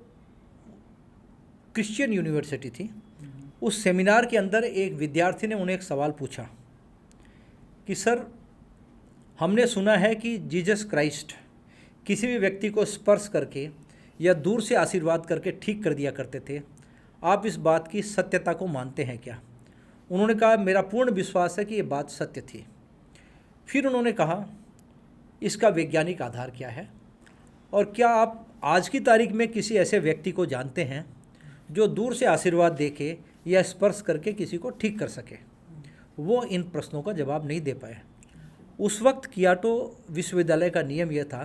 क्रिश्चियन यूनिवर्सिटी थी। उस सेमिनार के अंदर एक विद्यार्थी ने उन्हें एक सवाल पूछा कि सर, हमने सुना है कि जीसस क्राइस्ट किसी भी व्यक्ति को स्पर्श करके या दूर से आशीर्वाद करके ठीक कर दिया करते थे, आप इस बात की सत्यता को मानते हैं क्या? उन्होंने कहा, मेरा पूर्ण विश्वास है कि ये बात सत्य थी। फिर उन्होंने कहा, इसका वैज्ञानिक आधार क्या है, और क्या आप आज की तारीख में किसी ऐसे व्यक्ति को जानते हैं जो दूर से आशीर्वाद देके या स्पर्श करके किसी को ठीक कर सके? वो इन प्रश्नों का जवाब नहीं दे पाए। उस वक्त कियोटो विश्वविद्यालय का नियम यह था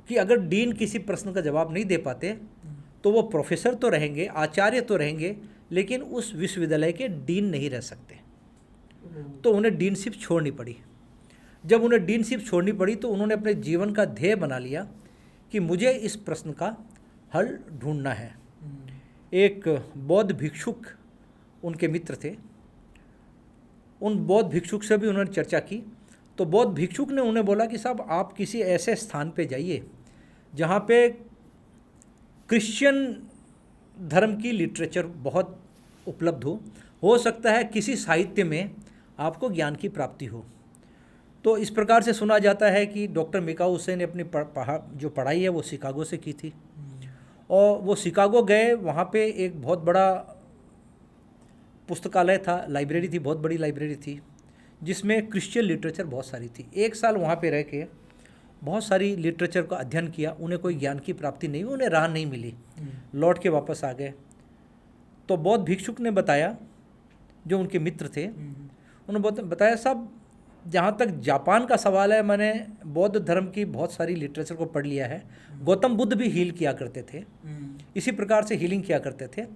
कि अगर डीन किसी प्रश्न का जवाब नहीं दे पाते तो वो प्रोफेसर तो रहेंगे, आचार्य तो रहेंगे, लेकिन उस विश्वविद्यालय के डीन नहीं रह सकते। तो उन्हें डीनशिप छोड़नी पड़ी। जब उन्हें डीनशिप छोड़नी पड़ी तो उन्होंने अपने जीवन का ध्येय बना लिया कि मुझे इस प्रश्न का हल ढूंढना है। एक बौद्ध भिक्षुक उनके मित्र थे, उन बौद्ध भिक्षुक से भी उन्होंने चर्चा की। तो बौद्ध भिक्षुक ने उन्हें बोला कि साहब, आप किसी ऐसे स्थान पे जाइए जहाँ पे क्रिश्चियन धर्म की लिटरेचर बहुत उपलब्ध हो सकता है किसी साहित्य में आपको ज्ञान की प्राप्ति हो। तो इस प्रकार से सुना जाता है कि डॉक्टर मिकाओ उसे ने अपनी जो पढ़ाई है वो शिकागो से की थी, और वो शिकागो गए। वहाँ पे एक बहुत बड़ा पुस्तकालय था, लाइब्रेरी थी, बहुत बड़ी लाइब्रेरी थी, जिसमें क्रिश्चियन लिटरेचर बहुत सारी थी। एक साल वहाँ पे रह के बहुत सारी लिटरेचर का अध्ययन किया, उन्हें कोई ज्ञान की प्राप्ति नहीं हुई, उन्हें राह नहीं मिली, लौट के वापस आ गए। तो बौद्ध भिक्षुक ने बताया, जो उनके मित्र थे, उन्होंने बताया, साहब, जहाँ तक जापान का सवाल है, मैंने बौद्ध धर्म की बहुत सारी लिटरेचर को पढ़ लिया है। गौतम बुद्ध भी हील किया करते थे, इसी प्रकार से हीलिंग किया करते थे।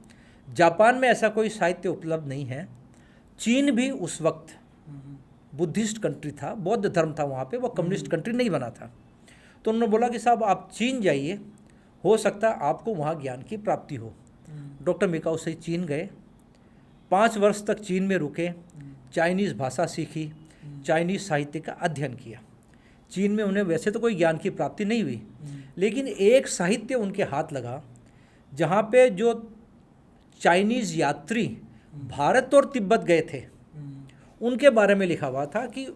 जापान में ऐसा कोई साहित्य उपलब्ध नहीं है। चीन भी उस वक्त बुद्धिस्ट कंट्री था, बौद्ध धर्म था वहाँ पे, वो कम्युनिस्ट कंट्री नहीं बना था। तो उन्होंने बोला कि साहब, आप चीन जाइए, हो सकता है आपको वहाँ ज्ञान की प्राप्ति हो। डॉक्टर मिकाओ उसेई चीन गए, 5 वर्ष तक चीन में रुके, चाइनीज़ भाषा सीखी, चाइनीज़ साहित्य का अध्ययन किया। चीन में उन्हें वैसे तो कोई ज्ञान की प्राप्ति नहीं हुई, लेकिन एक साहित्य उनके हाथ लगा जहाँ पे जो चाइनीज़ यात्री भारत और तिब्बत गए थे उनके बारे में लिखा हुआ था कि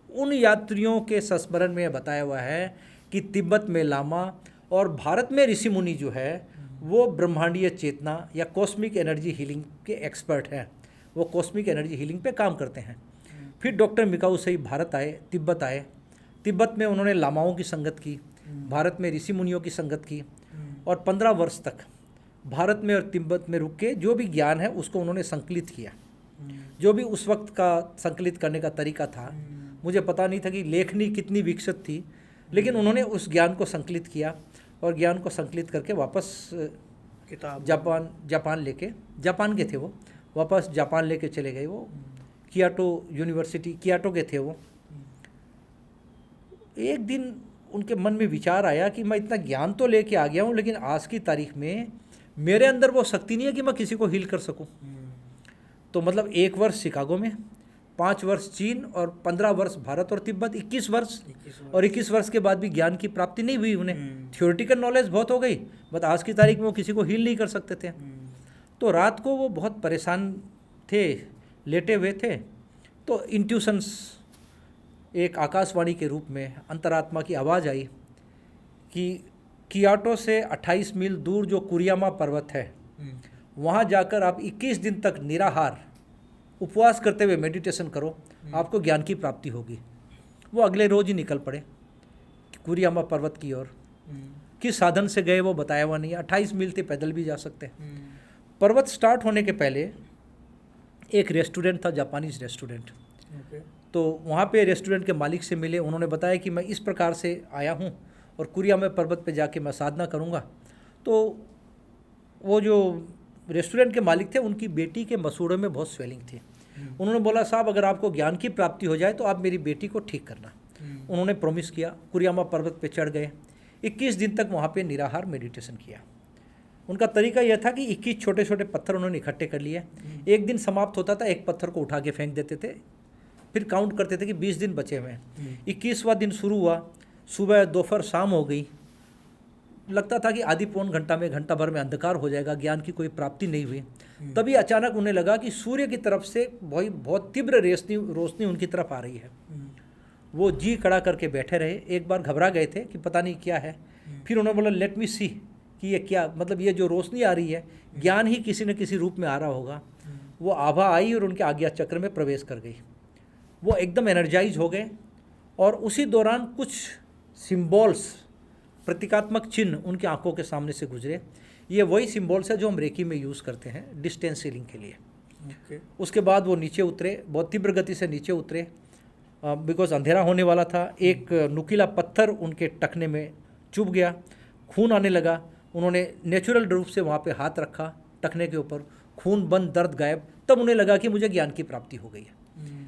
उन यात्रियों के संस्मरण में बताया हुआ है कि तिब्बत में लामा और भारत में ऋषि मुनि जो है वो ब्रह्मांडीय चेतना या कॉस्मिक एनर्जी हीलिंग के एक्सपर्ट हैं, वो कॉस्मिक एनर्जी हीलिंग पे काम करते हैं। फिर डॉक्टर मिकाओ उसेई भारत आए, तिब्बत आए। तिब्बत में उन्होंने लामाओं की संगत की, भारत में ऋषि मुनियों की संगत की, और 15 वर्ष तक भारत में और तिब्बत में रुक के जो भी ज्ञान है उसको उन्होंने संकलित किया। जो भी उस वक्त का संकलित करने का तरीका था, मुझे पता नहीं था कि लेखनी कितनी विकसित थी, लेकिन उन्होंने उस ज्ञान को संकलित किया और ज्ञान को संकलित करके वापस किताब जापान लेके, जापान के थे वो, वापस जापान लेके चले गए वो कियाटो यूनिवर्सिटी, कियाटो के थे वो। एक दिन उनके मन में विचार आया कि मैं इतना ज्ञान तो लेके आ गया हूँ, लेकिन आज की तारीख में मेरे अंदर वो शक्ति नहीं है कि मैं किसी को हील कर सकूँ। तो मतलब 1 वर्ष शिकागो में, 5 वर्ष चीन और 15 वर्ष भारत और तिब्बत, 21 वर्ष। और 21 वर्ष के बाद भी ज्ञान की प्राप्ति नहीं हुई उन्हें। थियोरेटिकल नॉलेज बहुत हो गई, बट आज की तारीख में वो किसी को हील नहीं कर सकते थे। तो रात को वो बहुत परेशान थे, लेटे हुए थे। तो इंट्यूशंस, एक आकाशवाणी के रूप में अंतरात्मा की आवाज़ आई कि कियाटो से 28 मील दूर जो कुरियामा पर्वत है, वहाँ जाकर आप 21 दिन तक निराहार उपवास करते हुए मेडिटेशन करो, आपको ज्ञान की प्राप्ति होगी। वो अगले रोज ही निकल पड़े कुरियामा पर्वत की ओर। किस साधन से गए वो बताया हुआ नहीं है। 28 मील थे, पैदल भी जा सकते हैं। पर्वत स्टार्ट होने के पहले एक रेस्टोरेंट था, जापानीज रेस्टोरेंट। तो वहाँ पे रेस्टोरेंट के मालिक से मिले। उन्होंने बताया कि मैं इस प्रकार से आया हूँ और कुरियामा पर्वत पे जाके मैं साधना करूँगा। तो वो जो रेस्टोरेंट के मालिक थे, उनकी बेटी के मसूड़े में बहुत स्वेलिंग थी। उन्होंने बोला, साहब अगर आपको ज्ञान की प्राप्ति हो जाए तो आप मेरी बेटी को ठीक करना। उन्होंने प्रॉमिस किया। कुरियामा पर्वत पे चढ़ गए। 21 दिन तक वहाँ पे निराहार मेडिटेशन किया। उनका तरीका यह था कि 21 छोटे छोटे पत्थर उन्होंने इकट्ठे कर लिए। एक दिन समाप्त होता था, एक पत्थर को उठा के फेंक देते थे, फिर काउंट करते थे कि 20 दिन बचे हुए हैं। 21वां दिन शुरू हुआ, सुबह दोपहर शाम हो गई। लगता था कि आधी पौन घंटा में, घंटा भर में अंधकार हो जाएगा, ज्ञान की कोई प्राप्ति नहीं हुई। तभी अचानक उन्हें लगा कि सूर्य की तरफ से बहुत तीव्र रोशनी उनकी तरफ आ रही है। वो जी खड़ा करके बैठे रहे। एक बार घबरा गए थे कि पता नहीं क्या है। फिर उन्होंने बोला, लेट मी सी कि ये क्या, मतलब ये जो रोशनी आ रही है, ज्ञान ही किसी न किसी रूप में आ रहा होगा। वो आभा आई और उनके आज्ञा चक्र में प्रवेश कर गई। वो एकदम एनर्जाइज हो गए और उसी दौरान कुछ सिम्बॉल्स, प्रतीकात्मक चिन्ह उनकी आंखों के सामने से गुजरे। ये वही सिम्बॉल्स है जो हम रेकी में यूज़ करते हैं डिस्टेंस हीलिंग के लिए। उसके बाद वो नीचे उतरे, बहुत तीव्र गति से नीचे उतरे, बिकॉज अंधेरा होने वाला था। एक नुकीला पत्थर उनके टखने में चुभ गया, खून आने लगा। उन्होंने नेचुरल रूप से वहाँ पे हाथ रखा टखने के ऊपर, खून बंद, दर्द गायब। तब उन्हें लगा कि मुझे ज्ञान की प्राप्ति हो गई है।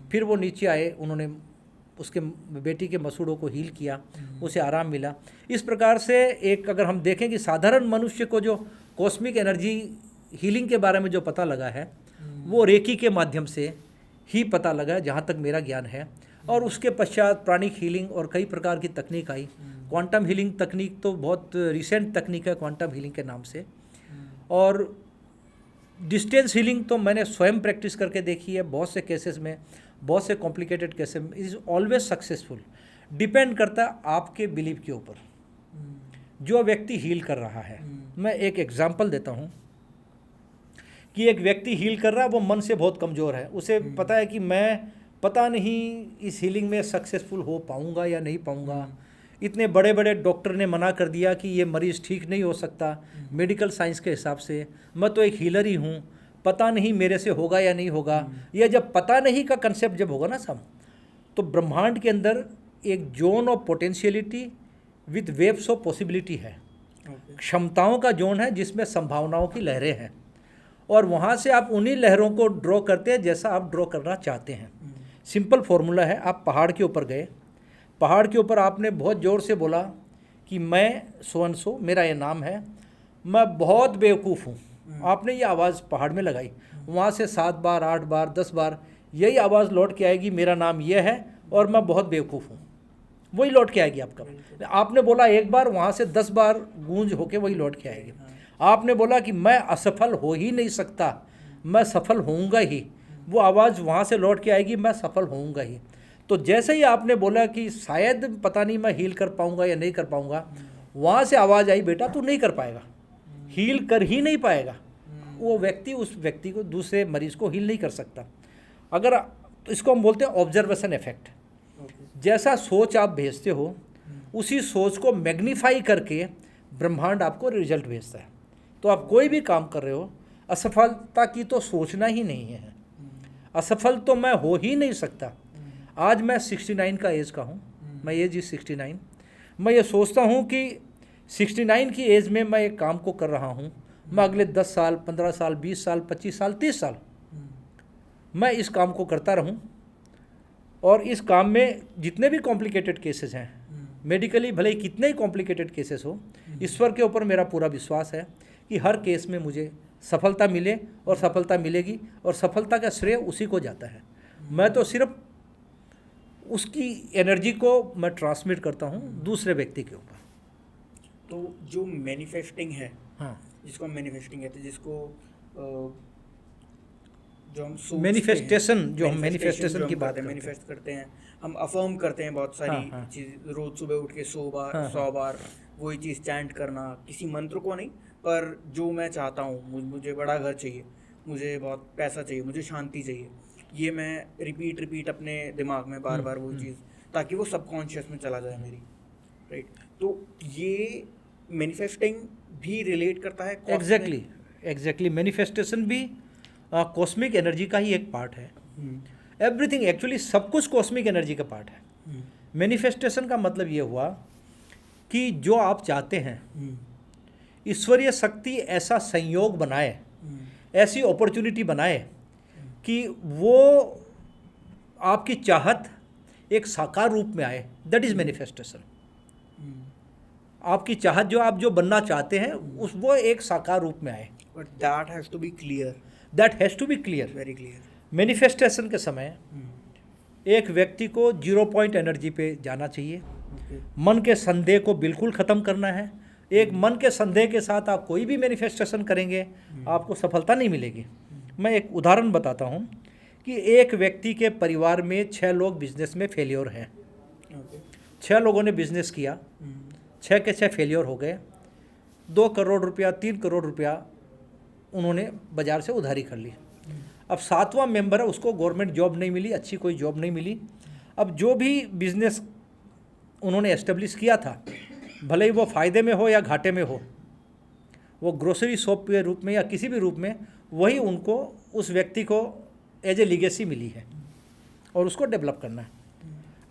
फिर वो नीचे आए, उन्होंने उसके बेटी के मसूड़ों को हील किया, उसे आराम मिला। इस प्रकार से एक, अगर हम देखें कि साधारण मनुष्य को जो कॉस्मिक एनर्जी हीलिंग के बारे में जो पता लगा है, वो रेकी के माध्यम से ही पता लगा, जहाँ तक मेरा ज्ञान है। और उसके पश्चात प्राणिक हीलिंग और कई प्रकार की तकनीक आई। क्वांटम हीलिंग तकनीक तो बहुत रिसेंट तकनीक है, क्वांटम हीलिंग के नाम से। और डिस्टेंस हीलिंग तो मैंने स्वयं प्रैक्टिस करके देखी है बहुत से केसेस में, बहुत से कॉम्प्लिकेटेड केसेस में। Is always successful. डिपेंड करता है आपके बिलीव के ऊपर, जो व्यक्ति हील कर रहा है। मैं एक एग्जांपल देता हूँ कि एक व्यक्ति हील कर रहा है, वो मन से बहुत कमज़ोर है। उसे पता है कि मैं पता नहीं इस हीलिंग में सक्सेसफुल हो पाऊँगा या नहीं पाऊँगा। इतने बड़े बड़े डॉक्टर ने मना कर दिया कि ये मरीज़ ठीक नहीं हो सकता मेडिकल साइंस के हिसाब से। मैं तो एक हीलर ही हूँ, पता नहीं मेरे से होगा या नहीं होगा। यह जब पता नहीं का कंसेप्ट जब होगा ना सब, तो ब्रह्मांड के अंदर एक zone of potentiality with waves of possibility है। क्षमताओं का जोन है जिसमें संभावनाओं की लहरें हैं, और वहाँ से आप उन्हीं लहरों को ड्रॉ करते हैं जैसा आप ड्रॉ करना चाहते हैं। सिंपल फॉर्मूला है। आप पहाड़ के ऊपर गए, पहाड़ के ऊपर आपने बहुत ज़ोर से बोला कि मैं सो एंड सो, मेरा ये नाम है, मैं बहुत बेवकूफ़ हूँ। आपने ये आवाज़ पहाड़ में लगाई, वहाँ से 7 बार, 8 बार, 10 बार यही आवाज़ लौट के आएगी, मेरा नाम ये है और मैं बहुत बेवकूफ़ हूँ। वही लौट के आएगी आपका। आपने बोला एक बार, वहाँ से 10 बार गूंज होके वही लौट के आएगी। आपने बोला कि मैं असफल हो ही नहीं सकता, मैं सफल होऊंगा ही, वो आवाज़ वहाँ से लौट के आएगी, मैं सफल होऊंगा ही। तो जैसे ही आपने बोला कि शायद पता नहीं मैं हील कर पाऊंगा या नहीं कर पाऊंगा, वहाँ से आवाज़ आई, बेटा तू नहीं कर पाएगा, हील कर ही नहीं पाएगा। वो व्यक्ति उस व्यक्ति को, दूसरे मरीज़ को हील नहीं कर सकता। अगर इसको हम बोलते हैं ऑब्जर्वेशन इफेक्ट। जैसा सोच आप भेजते हो, उसी सोच को मैग्नीफाई करके ब्रह्मांड आपको रिजल्ट भेजता है। तो आप कोई भी काम कर रहे हो, असफलता की तो सोचना ही नहीं है। असफल तो मैं हो ही नहीं सकता। आज मैं 69 का एज का हूँ, मैं एज इज 69। मैं ये सोचता हूँ कि 69 की एज में मैं एक काम को कर रहा हूँ, मैं अगले 10 साल, 15 साल, 20 साल, 25 साल, 30 साल मैं इस काम को करता रहूं और इस काम में जितने भी कॉम्प्लिकेटेड केसेस हैं, मेडिकली भले ही कितने ही कॉम्प्लिकेटेड केसेस हो, ईश्वर के ऊपर मेरा पूरा विश्वास है कि हर केस में मुझे सफलता मिले और सफलता मिलेगी और सफलता का श्रेय उसी को जाता है। मैं तो सिर्फ उसकी एनर्जी को मैं ट्रांसमिट करता हूँ दूसरे व्यक्ति के ऊपर। तो जो मैनिफेस्टिंग है, हाँ, जिसको हम मैनिफेस्टिंग कहते हैं, जिसको जो हम सोचते मैनिफेस्टेशन, हैं, जो हम manifestation मैनिफेस्टेशन जो की हम बात करते हैं, करते हैं। मैनिफेस्ट करते हैं, हम अफर्म करते हैं बहुत सारी हाँ, हाँ। चीज़, रोज सुबह उठ के 100 बार हाँ, 100 बार वही चीज़ चैंट करना, किसी मंत्र को नहीं, पर जो मैं चाहता हूँ, मुझे बड़ा घर चाहिए, मुझे बहुत पैसा चाहिए, मुझे शांति चाहिए, ये मैं रिपीट अपने दिमाग में बार बार वो चीज़, ताकि वो सबकॉन्शियस में चला जाए मेरी, राइट। तो ये मैनिफेस्टिंग भी रिलेट करता है एग्जैक्टली मैनिफेस्टेशन भी कॉस्मिक एनर्जी का ही एक पार्ट है। एवरीथिंग एक्चुअली सब कुछ कॉस्मिक एनर्जी का पार्ट है। मैनिफेस्टेशन का मतलब ये हुआ कि जो आप चाहते हैं, ईश्वरीय शक्ति ऐसा संयोग बनाए, ऐसी अपॉर्चुनिटी बनाए कि वो आपकी चाहत एक साकार रूप में आए। That is manifestation. आपकी चाहत जो बनना चाहते हैं वो एक साकार रूप में आए। But that has to be clear, that has to be clear, very clear. Manifestation के समय एक व्यक्ति को 0 पॉइंट एनर्जी पे जाना चाहिए। मन के संदेह को बिल्कुल ख़त्म करना है। एक मन के संदेह के साथ आप कोई भी मैनिफेस्टेशन करेंगे, आपको सफलता नहीं मिलेगी। मैं एक उदाहरण बताता हूँ कि एक व्यक्ति के परिवार में 6 लोग बिजनेस में फेलियर हैं। 6 लोगों ने बिजनेस किया, 6 के 6 फेलियर हो गए। 2 करोड़ रुपया, 3 करोड़ रुपया उन्होंने बाज़ार से उधारी कर ली। अब 7वां मेंबर है, उसको गवर्नमेंट जॉब नहीं मिली, अच्छी कोई जॉब नहीं मिली। अब जो भी बिजनेस उन्होंने एस्टेब्लिश किया था, भले ही वो फ़ायदे में हो या घाटे में हो, वो ग्रोसरी शॉप के रूप में या किसी भी रूप में, वही उनको, उस व्यक्ति को एज ए लीगेसी मिली है और उसको डेवलप करना है।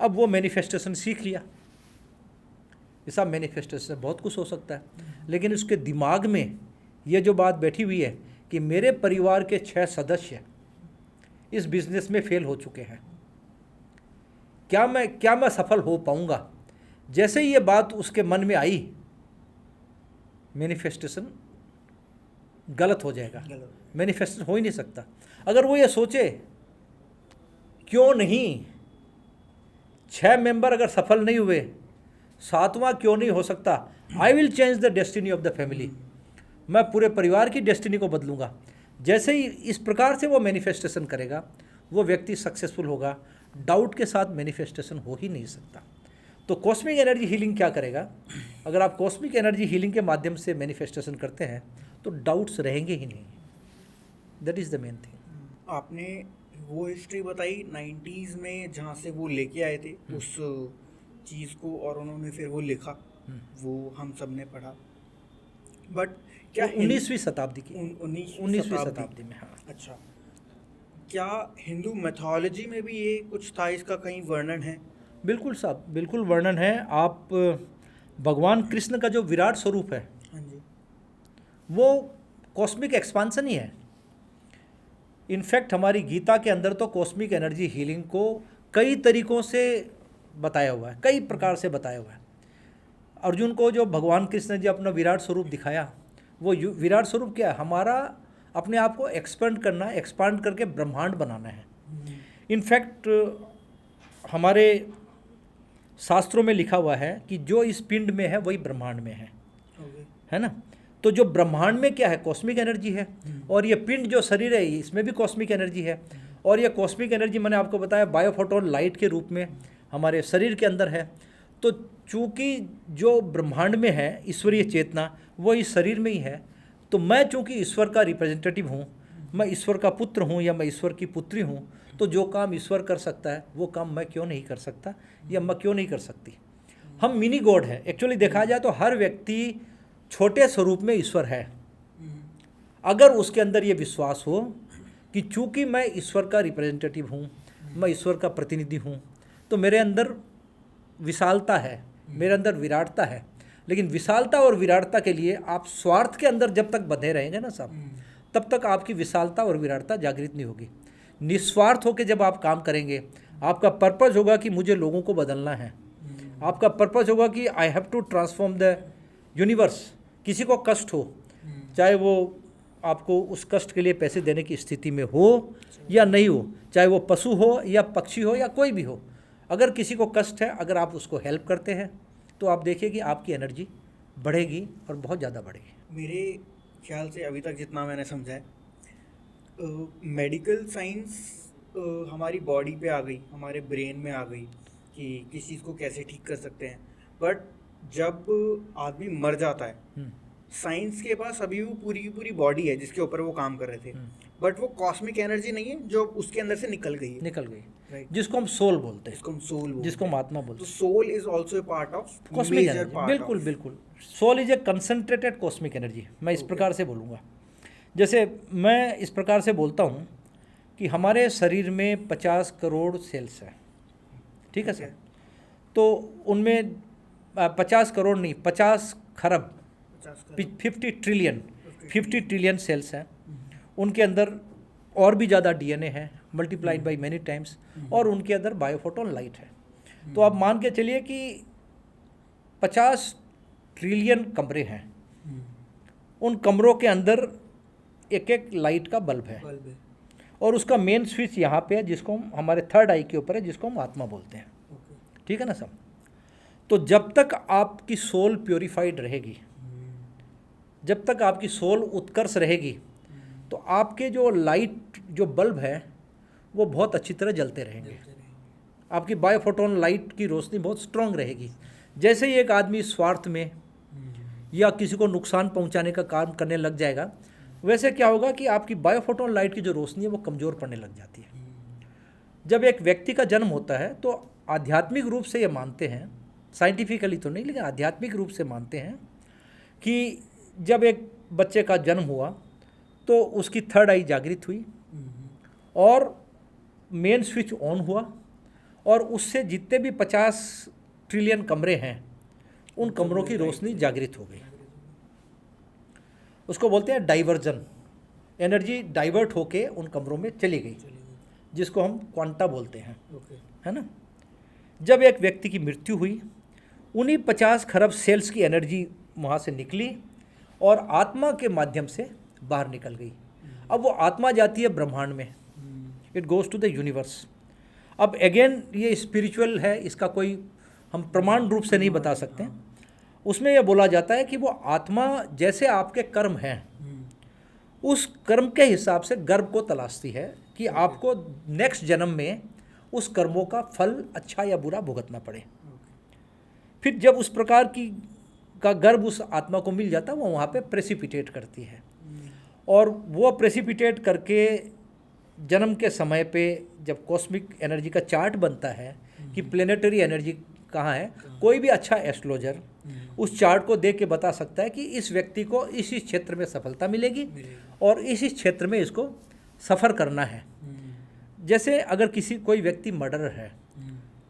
अब वो मैनिफेस्टेशन सीख लिया। ये सब मैनिफेस्टेशन से बहुत कुछ हो सकता है, लेकिन उसके दिमाग में ये जो बात बैठी हुई है कि मेरे परिवार के 6 सदस्य इस बिजनेस में फेल हो चुके हैं, क्या मैं सफल हो पाऊंगा? जैसे ही ये बात उसके मन में आई, मैनिफेस्टेशन गलत हो जाएगा। मैनिफेस्टेशन हो ही नहीं सकता। अगर वो ये सोचे क्यों नहीं, 6 मेंबर अगर सफल नहीं हुए, 7वां क्यों नहीं हो सकता? I will change the destiny of the family. मैं पूरे परिवार की डेस्टिनी को बदलूंगा। जैसे ही इस प्रकार से वो मैनिफेस्टेशन करेगा, वो व्यक्ति सक्सेसफुल होगा। डाउट के साथ मैनिफेस्टेशन हो ही नहीं सकता। तो कॉस्मिक एनर्जी हीलिंग क्या करेगा? अगर आप कॉस्मिक एनर्जी हीलिंग के माध्यम से मैनिफेस्टेशन करते हैं तो डाउट्स रहेंगे ही नहीं। That is the main thing. आपने वो हिस्ट्री बताई 90s में, जहाँ से वो लेके आए थे उस चीज़ को, और उन्होंने फिर वो लिखा, वो हम सब ने पढ़ा। बट क्या 19वीं शताब्दी की, 19वीं शताब्दी में। हाँ, अच्छा, क्या हिंदू मैथोलॉजी में भी ये कुछ था, इसका कहीं वर्णन है? बिल्कुल साहब, बिल्कुल वर्णन है। आप भगवान कृष्ण का जो विराट स्वरूप है, हाँ जी, वो कॉस्मिक एक्सपांसन ही है। इनफैक्ट हमारी गीता के अंदर तो कॉस्मिक एनर्जी हीलिंग को कई तरीक़ों से बताया हुआ है, कई प्रकार से बताया हुआ है। अर्जुन को जो भगवान कृष्ण जी अपना विराट स्वरूप दिखाया, वो विराट स्वरूप क्या है? हमारा अपने आप को एक्सपेंड करना है, एक्सपांड करके ब्रह्मांड बनाना है। इनफैक्ट हमारे शास्त्रों में लिखा हुआ है कि जो इस पिंड में है वही ब्रह्मांड में है ना। तो जो ब्रह्मांड में क्या है? कॉस्मिक एनर्जी है। और ये पिंड जो शरीर है, इसमें भी कॉस्मिक एनर्जी है। और ये कॉस्मिक एनर्जी मैंने आपको बताया बायोफोटोन लाइट के रूप में हमारे शरीर के अंदर है। तो चूँकि जो ब्रह्मांड में है ईश्वरीय चेतना, वो इस शरीर में ही है। तो मैं चूँकि ईश्वर का रिप्रेजेंटेटिव हूँ, मैं ईश्वर का पुत्र हूँ या मैं ईश्वर की पुत्री हूँ, तो जो काम ईश्वर कर सकता है वो काम मैं क्यों नहीं कर सकता या मैं क्यों नहीं कर सकती? हम मिनी गॉड है। एक्चुअली देखा जाए तो हर व्यक्ति छोटे स्वरूप में ईश्वर है। अगर उसके अंदर ये विश्वास हो कि चूँकि मैं ईश्वर का रिप्रेजेंटेटिव हूँ, मैं ईश्वर का प्रतिनिधि हूँ, तो मेरे अंदर विशालता है, मेरे अंदर विराटता है। लेकिन विशालता और विराटता के लिए आप स्वार्थ के अंदर जब तक बंधे रहेंगे ना साहब, तब तक आपकी विशालता और विराटता जागृत नहीं होगी। निस्वार्थ होकर जब आप काम करेंगे, आपका पर्पज़ होगा कि मुझे लोगों को बदलना है, आपका पर्पज़ होगा कि I have to transform the universe. किसी को कष्ट हो, चाहे वो आपको उस कष्ट के लिए पैसे देने की स्थिति में हो या नहीं हो, चाहे वो पशु हो या पक्षी हो या कोई भी हो, अगर किसी को कष्ट है, अगर आप उसको हेल्प करते हैं तो आप देखिए कि आपकी एनर्जी बढ़ेगी और बहुत ज़्यादा बढ़ेगी। मेरे ख्याल से अभी तक जितना मैंने समझा है, मेडिकल साइंस हमारी बॉडी पे आ गई, हमारे ब्रेन में आ गई कि किस चीज़ को कैसे ठीक कर सकते हैं, बट जब आदमी मर जाता है, साइंस के पास अभी वो पूरी की पूरी बॉडी है जिसके ऊपर वो काम कर रहे थे, बट वो कॉस्मिक एनर्जी नहीं है जो उसके अंदर से निकल गई है, राइट, जिसको हम सोल बोलते हैं, जिसको हम सोल बोलते हैं, जिसको हम आत्मा बोलते तो हैं। Soul is also a part of cosmic energy, बिल्कुल बिल्कुल, soul is a concentrated cosmic energy. मैं इस प्रकार से बोलूँगा, जैसे मैं इस प्रकार से बोलता हूँ कि हमारे शरीर में 50 करोड़ सेल्स हैं, ठीक है सर, तो उनमें 50 करोड़ नहीं, 50 खरब, 50 ट्रिलियन सेल्स हैं। उनके अंदर और भी ज़्यादा डीएनए है, मल्टीप्लाइड बाई मैनी टाइम्स, और उनके अंदर बायोफोटोन लाइट है। तो आप मान के चलिए कि 50 ट्रिलियन कमरे हैं, उन कमरों के अंदर एक एक लाइट का बल्ब है, और उसका मेन स्विच यहाँ पे है जिसको हम, हमारे थर्ड आई के ऊपर है, जिसको हम आत्मा बोलते हैं, ठीक है ना सब। तो जब तक आपकी सोल प्योरीफाइड रहेगी, जब तक आपकी सोल उत्कर्ष रहेगी, तो आपके जो लाइट, जो बल्ब है, वो बहुत अच्छी तरह जलते रहेंगे। आपकी बायोफोटोन लाइट की रोशनी बहुत स्ट्रांग रहेगी। जैसे ही एक आदमी स्वार्थ में या किसी को नुकसान पहुंचाने का काम करने लग जाएगा, वैसे क्या होगा कि आपकी बायोफोटोन लाइट की जो रोशनी है वो कमज़ोर पड़ने लग जाती है। जब एक व्यक्ति का जन्म होता है तो आध्यात्मिक रूप से ये मानते हैं, साइंटिफिकली तो नहीं लेकिन आध्यात्मिक रूप से मानते हैं कि जब एक बच्चे का जन्म हुआ तो उसकी थर्ड आई जागृत हुई और मेन स्विच ऑन हुआ, और उससे जितने भी 50 ट्रिलियन कमरे हैं उन कमरों की रोशनी जागृत हो गई। उसको बोलते हैं डाइवर्जन, एनर्जी डाइवर्ट होके उन कमरों में चली गई, जिसको हम क्वांटा बोलते हैं, है ना। जब एक व्यक्ति की मृत्यु हुई, उन्हीं 50 खरब सेल्स की एनर्जी वहाँ से निकली और आत्मा के माध्यम से बाहर निकल गई। अब वो आत्मा जाती है ब्रह्मांड में, it goes to the universe. अब अगेन ये स्पिरिचुअल है, इसका कोई हम प्रमाण रूप से नहीं बता सकते। उसमें यह बोला जाता है कि वो आत्मा जैसे आपके कर्म हैं, उस कर्म के हिसाब से गर्भ को तलाशती है कि आपको नेक्स्ट जन्म में उस कर्मों का फल अच्छा या बुरा भुगतना पड़े। फिर जब उस प्रकार की का गर्भ उस आत्मा को मिल जाता है, वो वहाँ पे प्रेसिपिटेट करती है, और वो प्रेसिपिटेट करके जन्म के समय पे जब कॉस्मिक एनर्जी का चार्ट बनता है कि प्लेनेटरी एनर्जी कहाँ है, कोई भी अच्छा एस्ट्रोलॉजर उस चार्ट को देख के बता सकता है कि इस व्यक्ति को इस क्षेत्र में सफलता मिलेगी और इस क्षेत्र में इसको सफ़र करना है। जैसे अगर कोई व्यक्ति मर्डरर है,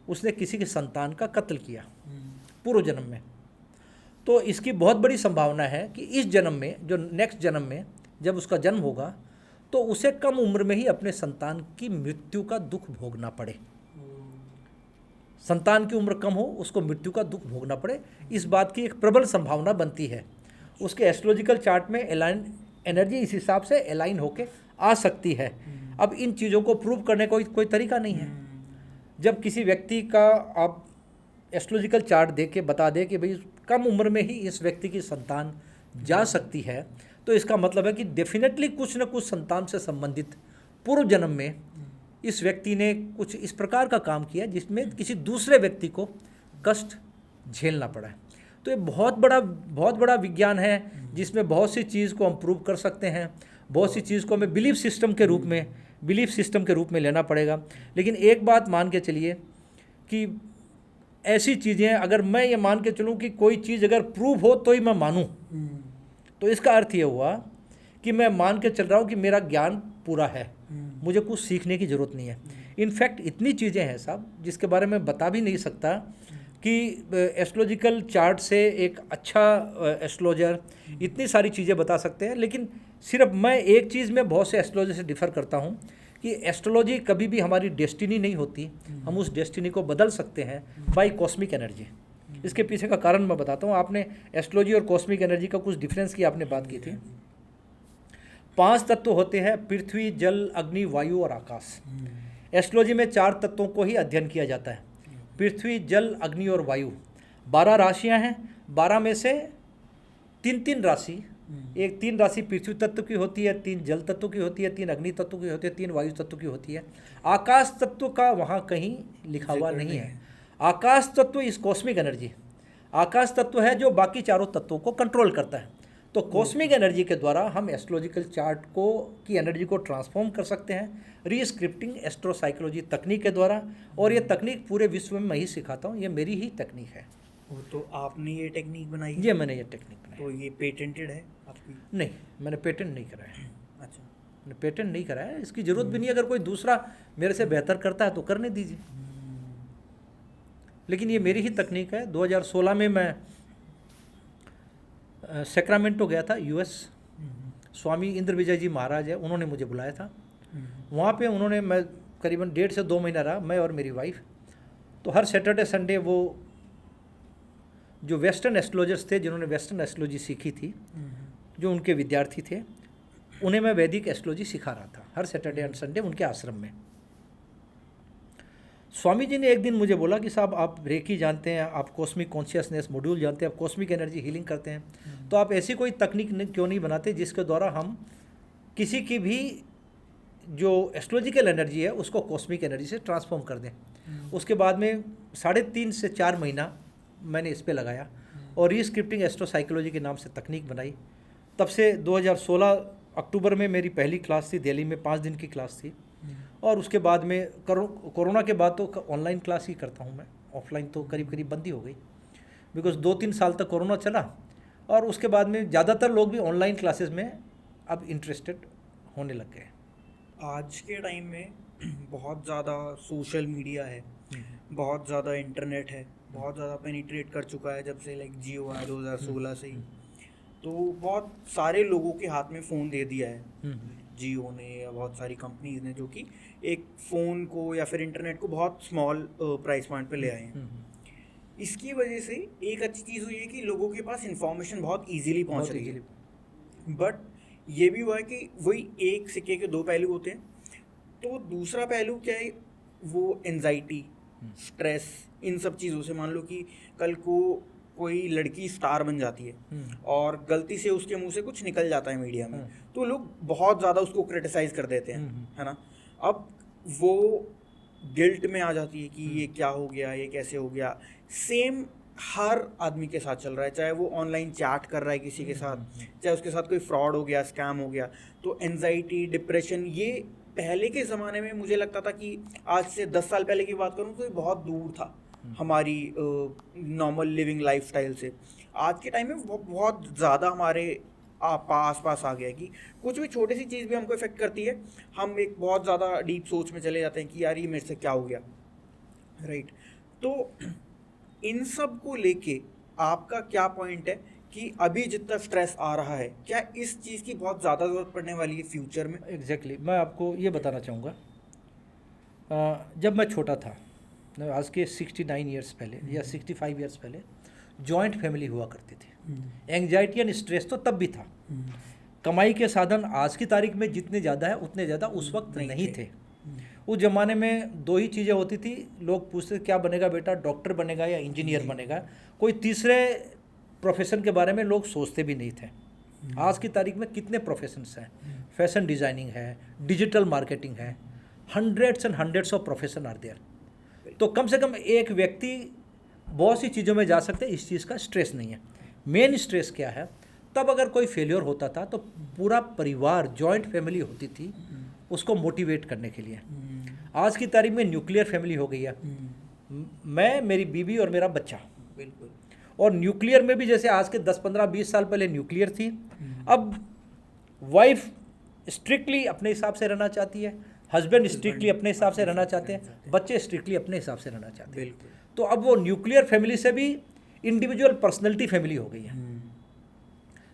उसने किसी के संतान का कत्ल किया पूर्व जन्म में, तो इसकी बहुत बड़ी संभावना है कि इस जन्म में, जो नेक्स्ट जन्म में जब उसका जन्म होगा, तो उसे कम उम्र में ही अपने संतान की मृत्यु का दुख भोगना पड़े। संतान की उम्र कम हो, उसको मृत्यु का दुख भोगना पड़े, इस बात की एक प्रबल संभावना बनती है। उसके एस्ट्रोलॉजिकल चार्ट में एनर्जी इस हिसाब से अलाइन होके आ सकती है। अब इन चीज़ों को प्रूव करने का कोई तरीका नहीं है। जब किसी व्यक्ति का आप एस्ट्रोलॉजिकल चार्ट दे के बता दे कि भाई कम उम्र में ही इस व्यक्ति की संतान जा सकती है, तो इसका मतलब है कि डेफिनेटली कुछ न कुछ संतान से संबंधित पूर्व जन्म में इस व्यक्ति ने कुछ इस प्रकार का काम किया जिसमें किसी दूसरे व्यक्ति को कष्ट झेलना पड़ा है। तो ये बहुत बड़ा विज्ञान है जिसमें बहुत सी चीज़ को हम प्रूव कर सकते हैं, बहुत सी चीज़ को हमें बिलीफ सिस्टम के रूप में लेना पड़ेगा। लेकिन एक बात मान के चलिए कि ऐसी चीज़ें, अगर मैं ये मान के चलूँ कि कोई चीज़ अगर प्रूव हो तो ही मैं मानूँ, तो इसका अर्थ ये हुआ कि मैं मान के चल रहा हूँ कि मेरा ज्ञान पूरा है, मुझे कुछ सीखने की ज़रूरत नहीं है। इनफैक्ट इतनी चीज़ें हैं साहब जिसके बारे में बता भी नहीं सकता कि एस्ट्रोलॉजिकल चार्ट से एक अच्छा एस्ट्रोलॉजर इतनी सारी चीज़ें बता सकते हैं। लेकिन सिर्फ मैं एक चीज़ में बहुत से एस्ट्रोलॉजर से डिफ़र करता हूँ कि एस्ट्रोलॉजी कभी भी हमारी डेस्टिनी नहीं होती, हम उस डेस्टिनी को बदल सकते हैं बाय कॉस्मिक एनर्जी। इसके पीछे का कारण मैं बताता हूँ। आपने एस्ट्रोलॉजी और कॉस्मिक एनर्जी का कुछ डिफरेंस की आपने बात की थी। 5 तत्व होते हैं, पृथ्वी, जल, अग्नि, वायु और आकाश। एस्ट्रोलॉजी में 4 तत्वों को ही अध्ययन किया जाता है, पृथ्वी, जल, अग्नि और वायु। 12 राशियां हैं, 12 में से 3 राशि, एक 3 राशि पृथ्वी तत्व की होती है, 3 जल तत्व की होती है, 3 अग्नि तत्व की होती है, 3 वायु तत्व की होती है। आकाश तत्व का वहाँ कहीं लिखा हुआ नहीं है। आकाश तत्व इस कॉस्मिक एनर्जी, आकाश तत्व है जो बाकी चारों तत्वों को कंट्रोल करता है। तो कॉस्मिक एनर्जी के द्वारा हम एस्ट्रोलॉजिकल चार्ट को की एनर्जी को ट्रांसफॉर्म कर सकते हैं रीस्क्रिप्टिंग एस्ट्रोसाइकोलॉजी तकनीक के द्वारा। और ये तकनीक पूरे विश्व में मैं ही सिखाता हूँ, ये मेरी ही तकनीक है। तो आपने ये टेक्निक बनाई है? ये मैंने ये टेक्निक बनाई। तो ये पेटेंटेड है आपकी? नहीं, मैंने पेटेंट नहीं कराया है। अच्छा, मैंने पेटेंट नहीं कराया है, इसकी ज़रूरत भी नहीं। अगर कोई दूसरा मेरे से बेहतर करता है तो करने दीजिए, लेकिन ये मेरी ही तकनीक है। 2016 में मैं सैक्रामेंटो गया था, यूएस। स्वामी इंद्र विजय जी महाराज है, उन्होंने मुझे बुलाया था। वहाँ पे उन्होंने, मैं करीबन 1.5 से 2 महीना रहा, मैं और मेरी वाइफ। तो हर सैटरडे संडे वो जो वेस्टर्न एस्ट्रोलॉजर्स थे, जिन्होंने वेस्टर्न एस्ट्रोलॉजी सीखी थी, जो उनके विद्यार्थी थे, उन्हें मैं वैदिक एस्ट्रोलॉजी सिखा रहा था हर सैटरडे एंड संडे उनके आश्रम में। स्वामी जी ने एक दिन मुझे बोला कि साहब, आप रेकी जानते हैं, आप कॉस्मिक कॉन्शियसनेस मॉड्यूल जानते हैं, आप कॉस्मिक एनर्जी हीलिंग करते हैं, तो आप ऐसी कोई तकनीक क्यों नहीं बनाते जिसके द्वारा हम किसी की भी जो एस्ट्रोलॉजिकल एनर्जी है उसको कॉस्मिक एनर्जी से ट्रांसफॉर्म कर दें। उसके बाद में 3.5 से 4 महीना मैंने इस पे लगाया और रीस्क्रिप्टिंग एस्ट्रोसाइकोलॉजी के नाम से तकनीक बनाई। तब से 2016 अक्टूबर में मेरी पहली क्लास थी, दिल्ली में 5 दिन की क्लास थी। और उसके बाद में कोरोना के बाद तो ऑनलाइन क्लास ही करता हूँ मैं, ऑफलाइन तो करीब करीब बंद ही हो गई, बिकॉज 2-3 साल तक कोरोना चला। और उसके बाद में ज़्यादातर लोग भी ऑनलाइन क्लासेस में अब इंटरेस्टेड होने लग गए। आज के टाइम में बहुत ज़्यादा सोशल मीडिया है, बहुत ज़्यादा इंटरनेट है, बहुत ज़्यादा पेनिट्रेट कर चुका है जब से लाइक जियो आया 2016 से ही। तो बहुत सारे लोगों के हाथ में फ़ोन दे दिया है जियो ने या बहुत सारी कंपनीज ने, जो कि एक फ़ोन को या फिर इंटरनेट को बहुत स्मॉल प्राइस पॉइंट पे ले आए हैं। इसकी वजह से एक अच्छी चीज़ हुई है कि लोगों के पास इंफॉर्मेशन बहुत इजीली पहुंच रही है, बट ये भी हुआ है कि वही एक सिक्के के 2 पहलू होते हैं। तो दूसरा पहलू क्या है, वो एंजाइटी, स्ट्रेस, इन सब चीज़ों से, मान लो कि कल को कोई लड़की स्टार बन जाती है और गलती से उसके मुंह से कुछ निकल जाता है मीडिया में, तो लोग बहुत ज़्यादा उसको क्रिटिसाइज कर देते हैं, है ना। अब वो गिल्ट में आ जाती है कि ये क्या हो गया, ये कैसे हो गया। सेम हर आदमी के साथ चल रहा है, चाहे वो ऑनलाइन चैट कर रहा है किसी के साथ, चाहे उसके साथ कोई फ्रॉड हो गया, स्कैम हो गया। तो एंजाइटी, डिप्रेशन, ये पहले के ज़माने में मुझे लगता था कि आज से 10 साल पहले की बात करूँ तो ये बहुत दूर था हमारी नॉर्मल लिविंग लाइफस्टाइल से। आज के टाइम में वो बहुत ज़्यादा हमारे आस पास आ गया है कि कुछ भी छोटी सी चीज़ भी हमको इफेक्ट करती है, हम एक बहुत ज़्यादा डीप सोच में चले जाते हैं कि यार ये मेरे से क्या हो गया, राइट। तो इन सब को लेके आपका क्या पॉइंट है कि अभी जितना स्ट्रेस आ रहा है, क्या इस चीज़ की बहुत ज़्यादा ज़रूरत पड़ने वाली है फ्यूचर में? एग्जैक्टली मैं आपको ये बताना चाहूँगा, जब मैं छोटा था, आज के 69 ईयर्स पहले या 65 ईयर्स पहले जॉइंट फैमिली हुआ करती थी। एंग्जाइटी एंड स्ट्रेस तो तब भी था। कमाई के साधन आज की तारीख में जितने ज़्यादा है उतने ज़्यादा उस वक्त नहीं थे। उस ज़माने में 2 ही चीज़ें होती थी, लोग पूछते क्या बनेगा बेटा, डॉक्टर बनेगा या इंजीनियर बनेगा, कोई तीसरे प्रोफेशन के बारे में लोग सोचते भी नहीं थे। आज की तारीख में कितने प्रोफेशंस हैं, फैशन डिज़ाइनिंग है, डिजिटल मार्केटिंग है, hundreds and hundreds of profession are there. तो कम से कम एक व्यक्ति बहुत सी चीज़ों में जा सकते हैं, इस चीज़ का स्ट्रेस नहीं है। मेन स्ट्रेस क्या है, तब अगर कोई फेलियर होता था तो पूरा परिवार, जॉइंट फैमिली होती थी उसको मोटिवेट करने के लिए। आज की तारीख में न्यूक्लियर फैमिली हो गई है, मैं, मेरी बीवी और मेरा बच्चा। बिल्कुल। और न्यूक्लियर में भी जैसे आज के 10, 15, 20 साल पहले न्यूक्लियर थी, अब वाइफ स्ट्रिक्टली अपने हिसाब से रहना चाहती है, हस्बैंड स्ट्रिक्टली अपने हिसाब से रहना चाहते हैं, बच्चे स्ट्रिक्टली अपने हिसाब से रहना चाहते हैं। तो अब वो न्यूक्लियर फैमिली से भी इंडिविजुअल पर्सनैलिटी फैमिली हो गई है।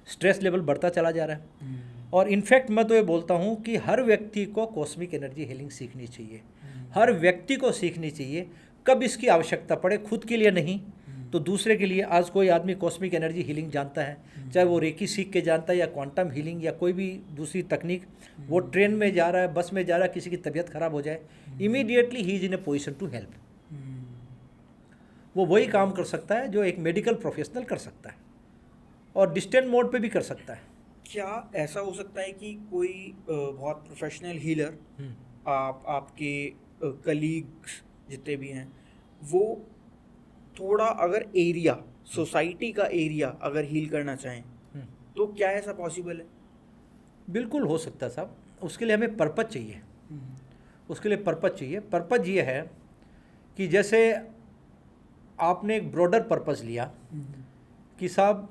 स्ट्रेस लेवल बढ़ता चला जा रहा है। और इनफैक्ट मैं तो ये बोलता हूँ कि हर व्यक्ति को कॉस्मिक एनर्जी हीलिंग सीखनी चाहिए, हर व्यक्ति को सीखनी चाहिए। कब इसकी आवश्यकता पड़े, खुद के लिए नहीं तो दूसरे के लिए। आज कोई आदमी कॉस्मिक एनर्जी हीलिंग जानता है, चाहे वो रेकी सीख के जानता है या क्वांटम हीलिंग या कोई भी दूसरी तकनीक, वो ट्रेन में जा रहा है, बस में जा रहा है, किसी की तबीयत खराब हो जाए, immediately he is in a position to help. वो वही काम कर सकता है जो एक मेडिकल प्रोफेशनल कर सकता है, और डिस्टेंट मोड पे भी कर सकता है। क्या ऐसा हो सकता है कि कोई बहुत प्रोफेशनल हीलर, आपके कलीग्स जितने भी हैं, वो थोड़ा अगर एरिया, सोसाइटी का एरिया अगर हील करना चाहें तो क्या ऐसा पॉसिबल है? बिल्कुल हो सकता है साहब। उसके लिए हमें पर्पज चाहिए, उसके लिए पर्पज चाहिए। पर्पज ये है कि जैसे आपने एक ब्रॉडर पर्पज लिया कि साहब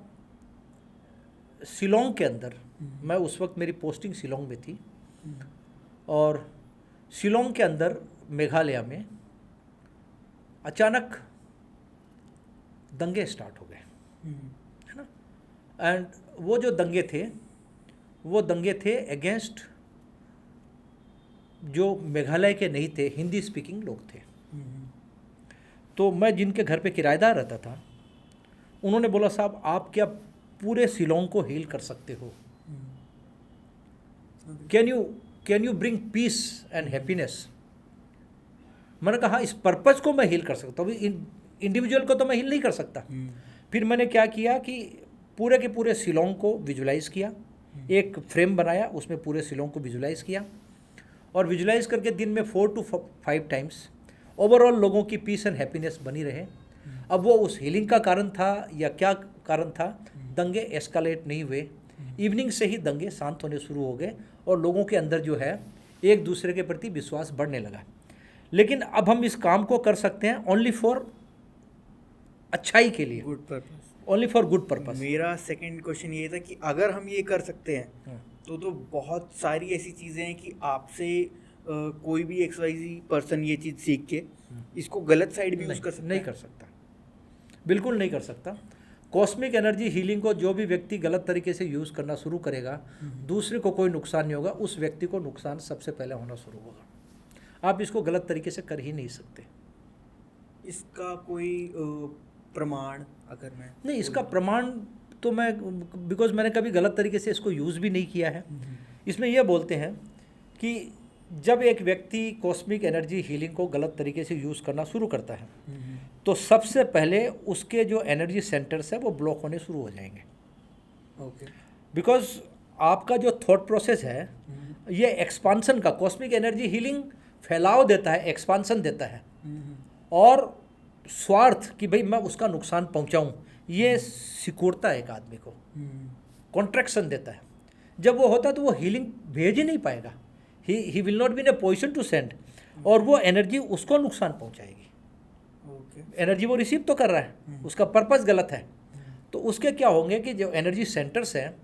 शिलोंग के अंदर, मैं उस वक्त मेरी पोस्टिंग शिलोंग में थी, और शिलोंग के अंदर मेघालय में अचानक दंगे स्टार्ट हो गए, है ना। एंड वो जो दंगे थे अगेंस्ट जो मेघालय के नहीं थे, हिंदी स्पीकिंग लोग थे। तो मैं जिनके घर पे किराएदार रहता था, उन्होंने बोला साहब आप क्या पूरे शिलोंग को हील कर सकते हो? Can you bring peace and happiness? मैंने कहा इस पर्पज को मैं हील कर सकता हूँ, इंडिविजुअल को तो मैं हील नहीं कर सकता। फिर मैंने क्या किया कि पूरे के पूरे शिलोंग को विजुलाइज किया, एक फ्रेम बनाया, उसमें पूरे शिलोंग को विजुलाइज किया, और विजुलाइज करके दिन में 4 to 5 टाइम्स ओवरऑल लोगों की पीस एंड हैप्पीनेस बनी रहे। अब वो उस हीलिंग का कारण था या क्या कारण था, दंगे एस्केलेट नहीं हुए। इवनिंग से ही दंगे शांत होने शुरू हो गए और लोगों के अंदर जो है एक दूसरे के प्रति विश्वास बढ़ने लगा। लेकिन अब हम इस काम को कर सकते हैं ओनली फॉर अच्छाई के लिए, good purpose, only for good purpose. मेरा सेकंड क्वेश्चन ये था कि अगर हम ये कर सकते हैं तो बहुत सारी ऐसी चीज़ें हैं कि आपसे कोई भी XYZ पर्सन ये चीज़ सीख के इसको गलत साइड भी यूज़ कर सकता है? नहीं कर सकता, बिल्कुल नहीं कर सकता। कॉस्मिक एनर्जी हीलिंग को जो भी व्यक्ति गलत तरीके से यूज़ करना शुरू करेगा, दूसरे को कोई नुकसान नहीं होगा, उस व्यक्ति को नुकसान सबसे पहले होना शुरू होगा। आप इसको गलत तरीके से कर ही नहीं सकते। इसका कोई प्रमाण अगर मैं नहीं, इसका प्रमाण तो मैं, बिकॉज मैंने कभी गलत तरीके से इसको यूज़ भी नहीं किया है। इसमें यह बोलते हैं कि जब एक व्यक्ति कॉस्मिक एनर्जी हीलिंग को गलत तरीके से यूज़ करना शुरू करता है तो सबसे पहले उसके जो एनर्जी सेंटर्स है वो ब्लॉक होने शुरू हो जाएंगे। ओके, बिकॉज आपका जो थॉट प्रोसेस है ये एक्सपांसन का, कॉस्मिक एनर्जी हीलिंग फैलाव देता है, एक्सपांसन देता है, और स्वार्थ कि भाई मैं उसका नुकसान पहुंचाऊं, ये सिकुड़ता है एक आदमी को, कॉन्ट्रैक्शन देता है। जब वो होता है तो वो हीलिंग भेज ही नहीं पाएगा, he will not be in a position to send, और वो एनर्जी उसको नुकसान पहुंचाएगी। एनर्जी वो रिसीव तो कर रहा है, उसका पर्पस गलत है, तो उसके क्या होंगे कि जो एनर्जी सेंटर्स हैं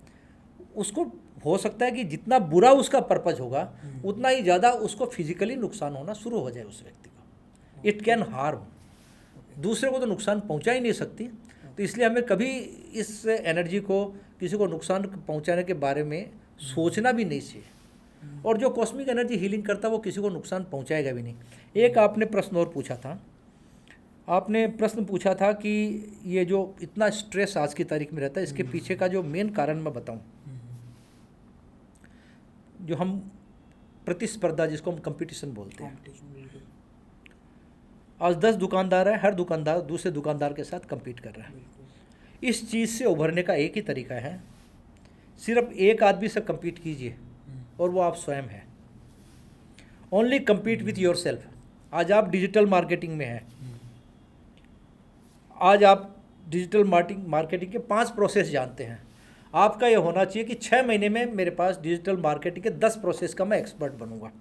उसको हो सकता है कि जितना बुरा उसका पर्पस होगा उतना ही ज़्यादा उसको फिजिकली नुकसान होना शुरू हो जाए उस व्यक्ति को। इट कैन हार्म, दूसरे को तो नुकसान पहुंचा ही नहीं सकती। तो इसलिए हमें कभी इस एनर्जी को, किसी को नुकसान पहुंचाने के बारे में सोचना भी नहीं चाहिए। और जो कॉस्मिक एनर्जी हीलिंग करता है वो किसी को नुकसान पहुंचाएगा भी नहीं। एक आपने प्रश्न और पूछा था, आपने प्रश्न पूछा था कि ये जो इतना स्ट्रेस आज की तारीख में रहता है, इसके पीछे का जो मेन कारण मैं बताऊं, जो हम प्रतिस्पर्धा, जिसको हम कंपटीशन बोलते हैं। आज 10 दुकानदार है, हर दुकानदार दूसरे दुकानदार के साथ compete कर रहा है। इस चीज़ से उभरने का एक ही तरीका है, सिर्फ एक आदमी से compete कीजिए और वो आप स्वयं हैं। Only compete with your self. आज आप डिजिटल मार्केटिंग में हैं, आज आप डिजिटल मार्केटिंग के 5 प्रोसेस जानते हैं। आपका ये होना चाहिए कि 6 महीने में मेरे पास डिजिटल मार्केटिंग के 10 प्रोसेस का मैं एक्सपर्ट बनूंगा।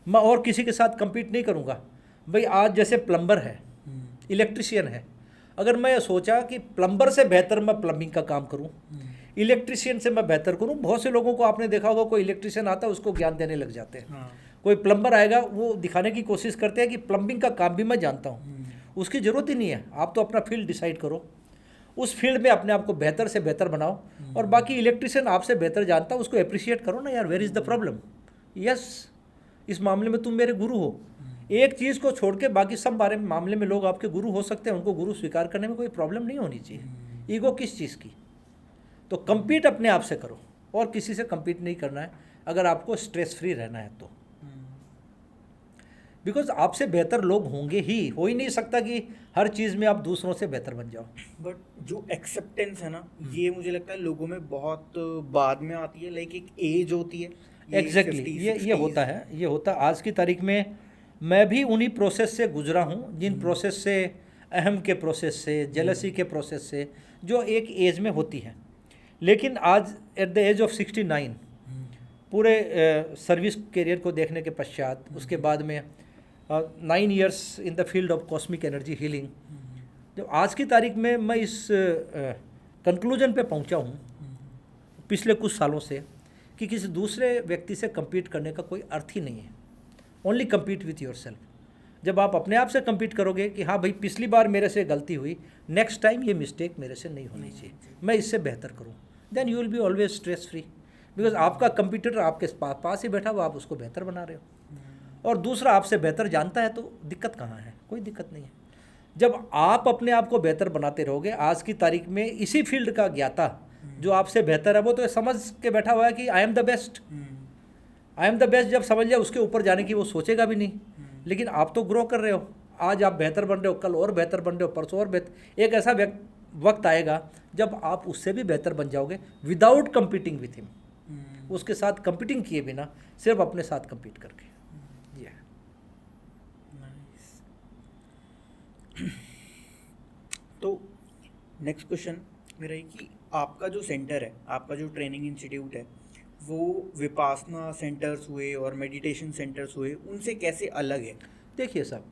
मैं और किसी के साथ compete नहीं करूंगा। भाई आज जैसे प्लम्बर है, इलेक्ट्रिशियन है, अगर मैं ये सोचा कि प्लम्बर से बेहतर मैं प्लम्बिंग का काम करूं, इलेक्ट्रिशियन से मैं बेहतर करूं, बहुत से लोगों को आपने देखा होगा, कोई इलेक्ट्रिशियन आता है उसको ज्ञान देने लग जाते हैं। कोई प्लम्बर आएगा वो दिखाने की कोशिश करते हैं कि प्लम्बिंग का काम भी मैं जानता हूं। उसकी ज़रूरत ही नहीं है, आप तो अपना फील्ड डिसाइड करो। उस फील्ड में अपने आप को बेहतर से बेहतर बनाओ। और बाकी इलेक्ट्रिशियन आपसे बेहतर जानता है, उसको अप्रिशिएट करो ना यार, where is the problem. Yes, इस मामले में तुम मेरे गुरु हो। एक चीज़ को छोड़ के बाकी सब मामले में लोग आपके गुरु हो सकते हैं, उनको गुरु स्वीकार करने में कोई प्रॉब्लम नहीं होनी चाहिए। ईगो किस चीज़ की? तो compete अपने आप से करो, और किसी से compete नहीं करना है अगर आपको स्ट्रेस फ्री रहना है तो। बिकॉज आपसे बेहतर लोग होंगे ही, हो ही नहीं सकता कि हर चीज़ में आप दूसरों से बेहतर बन जाओ। बट जो एक्सेप्टेंस है ना, ये मुझे लगता है लोगों में बहुत बाद में आती है, लाइक एक एज होती है। एग्जैक्टली, ये होता है, ये होता है। आज की तारीख में मैं भी उन्हीं प्रोसेस से गुजरा हूँ, जिन प्रोसेस से, अहम के प्रोसेस से, जेलसी के प्रोसेस से, जो एक एज में होती है। लेकिन आज एट द एज ऑफ 69 पूरे सर्विस करियर को देखने के पश्चात, उसके बाद में 9 years in the field of cosmic energy healing, जब आज की तारीख में मैं इस कंक्लूजन पे पहुंचा हूं पिछले कुछ सालों से कि किसी दूसरे व्यक्ति से compete करने का कोई अर्थ ही नहीं है। Only compete with your self. जब आप अपने आप से compete करोगे कि हाँ भाई, पिछली बार मेरे से गलती हुई, नेक्स्ट टाइम ये मिस्टेक मेरे से नहीं होनी चाहिए, मैं इससे बेहतर करूँ, then you will be always stress free. Because आपका कंप्यूटर आपके पास ही बैठा हुआ, आप उसको बेहतर बना रहे हो। और दूसरा आपसे बेहतर जानता है, तो दिक्कत कहाँ है? कोई दिक्कत नहीं है। जब आप अपने आप को बेहतर बनाते रहोगे, आज की तारीख में इसी फील्ड का ज्ञाता जो आपसे बेहतर है, वो तो समझ के बैठा हुआ है कि I am the best, I am the best. जब समझ जाए, उसके ऊपर जाने की वो सोचेगा भी नहीं। लेकिन आप तो ग्रो कर रहे हो, आज आप बेहतर बन रहे हो, कल और बेहतर बन रहे हो, परसों और बेहतर। एक ऐसा वक्त आएगा जब आप उससे भी बेहतर बन जाओगे, विदाउट कम्पीटिंग विथ हिम, उसके साथ कंपीटिंग किए बिना, सिर्फ अपने साथ कंपीट करके। ये तो नेक्स्ट क्वेश्चन मेरा है कि आपका जो सेंटर है, आपका जो ट्रेनिंग इंस्टीट्यूट है, वो विपासना सेंटर्स हुए और मेडिटेशन सेंटर्स हुए, उनसे कैसे अलग है? देखिए साहब,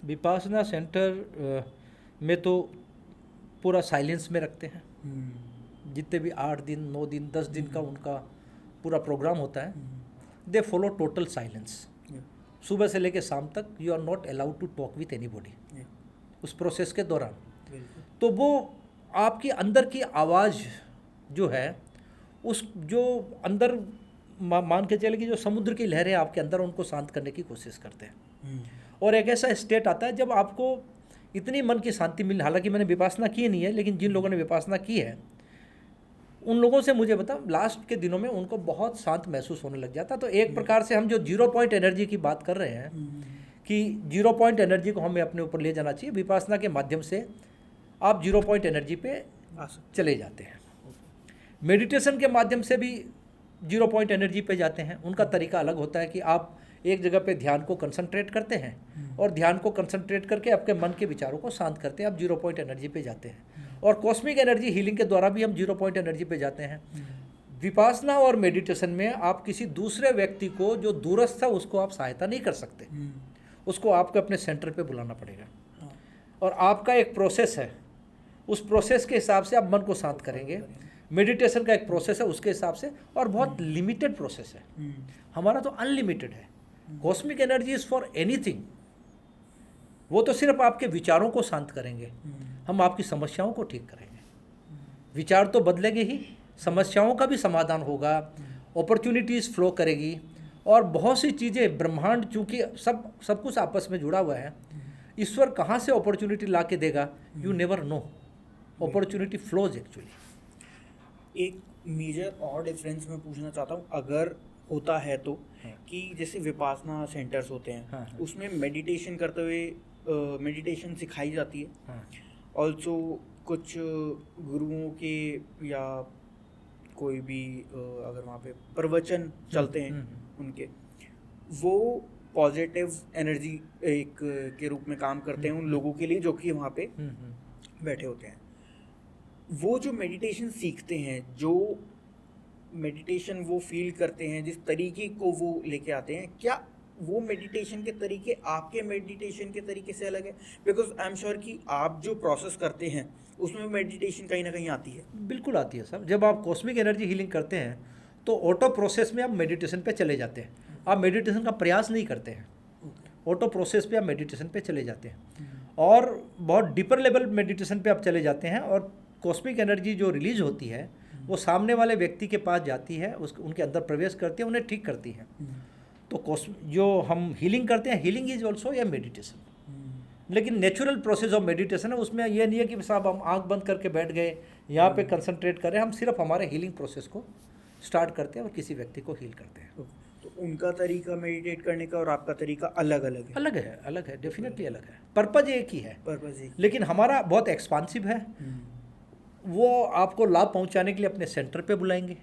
विपासना सेंटर में तो पूरा साइलेंस में रखते हैं। जितने भी 8 दिन, 9 दिन, 10 दिन का उनका पूरा प्रोग्राम होता है, दे फॉलो टोटल साइलेंस। सुबह से लेकर शाम तक you are not allowed to talk with anybody उस प्रोसेस के दौरान। तो वो आपकी अंदर की आवाज़ जो है, उस जो अंदर मान के चले कि जो समुद्र की लहरें आपके अंदर, उनको शांत करने की कोशिश करते हैं। और एक ऐसा स्टेट आता है जब आपको इतनी मन की शांति मिल, हालांकि मैंने विपासना की नहीं है, लेकिन जिन लोगों ने विपासना की है उन लोगों से मुझे बता, लास्ट के दिनों में उनको बहुत शांत महसूस होने लग जाता। तो एक प्रकार से हम जो 0 पॉइंट एनर्जी की बात कर रहे हैं कि 0 पॉइंट एनर्जी को हमें अपने ऊपर ले जाना चाहिए, विपासना के माध्यम से आप 0 पॉइंट एनर्जी पे चले जाते हैं। मेडिटेशन के माध्यम से भी 0 पॉइंट एनर्जी पे जाते हैं। उनका तरीका अलग होता है कि आप एक जगह पे ध्यान को कंसंट्रेट करते हैं, और ध्यान को कंसंट्रेट करके आपके मन के विचारों को शांत करते हैं, आप 0 पॉइंट एनर्जी पे जाते हैं। और कॉस्मिक एनर्जी हीलिंग के द्वारा भी हम 0 पॉइंट एनर्जी पे जाते हैं। विपासना और मेडिटेशन में आप किसी दूसरे व्यक्ति को जो दूरस्थ है, उसको आप सहायता नहीं कर सकते, उसको आपको अपने सेंटर पे बुलाना पड़ेगा। और आपका एक प्रोसेस है, उस प्रोसेस के हिसाब से आप मन को शांत करेंगे। मेडिटेशन का एक प्रोसेस है, उसके हिसाब से, और बहुत लिमिटेड प्रोसेस है। हमारा तो अनलिमिटेड है। Cosmic energy is for anything. वो तो सिर्फ आपके विचारों को शांत करेंगे, हम आपकी समस्याओं को ठीक करेंगे। विचार तो बदलेंगे ही, समस्याओं का भी समाधान होगा, अपॉर्चुनिटीज़ फ्लो करेगी, और बहुत सी चीज़ें, ब्रह्मांड चूँकि सब कुछ आपस में जुड़ा हुआ है, ईश्वर कहाँ से अपॉर्चुनिटी ला के देगा, you never know. Opportunity flows actually. एक मेजर और डिफरेंस मैं पूछना चाहता हूँ, अगर होता है तो, कि जैसे विपासना सेंटर्स होते हैं, उसमें मेडिटेशन करते हुए मेडिटेशन सिखाई जाती है। ऑल्सो कुछ गुरुओं के या कोई भी अगर वहाँ पे प्रवचन चलते हैं उनके, वो पॉजिटिव एनर्जी एक के रूप में काम करते हैं उन लोगों के लिए जो कि वहाँ पे बैठे होते हैं। वो जो मेडिटेशन सीखते हैं, जो मेडिटेशन वो फील करते हैं, जिस तरीके को वो लेके आते हैं, क्या वो मेडिटेशन के तरीके आपके मेडिटेशन के तरीके से अलग है? बिकॉज आई एम श्योर कि आप जो प्रोसेस करते हैं उसमें मेडिटेशन कहीं ना कहीं आती है। बिल्कुल आती है सर। जब आप कॉस्मिक एनर्जी हीलिंग करते हैं तो ऑटो प्रोसेस में आप मेडिटेशन पे चले जाते हैं। आप मेडिटेशन का प्रयास नहीं करते हैं, ऑटो प्रोसेस पे आप मेडिटेशन पे चले जाते हैं, और बहुत डीपर लेवल मेडिटेशन पे आप चले जाते हैं। और कॉस्मिक एनर्जी जो रिलीज होती है वो सामने वाले व्यक्ति के पास जाती है, उनके अंदर प्रवेश करती है, उन्हें ठीक करती है। तो जो हम हीलिंग करते हैं, healing is also A meditation. लेकिन नेचुरल प्रोसेस ऑफ मेडिटेशन है, उसमें ये नहीं है कि साहब हम आंख बंद करके बैठ गए, यहाँ पे कंसंट्रेट करें। हम सिर्फ हमारे हीलिंग प्रोसेस को स्टार्ट करते हैं और किसी व्यक्ति को हील करते हैं। तो उनका तरीका मेडिटेट करने का और आपका तरीका अलग अलग है? अलग है, डेफिनेटली अलग है। पर्पज एक ही है, पर्पज एक, लेकिन हमारा बहुत एक्सपांसिव है। वो आपको लाभ पहुंचाने के लिए अपने सेंटर पे बुलाएंगे,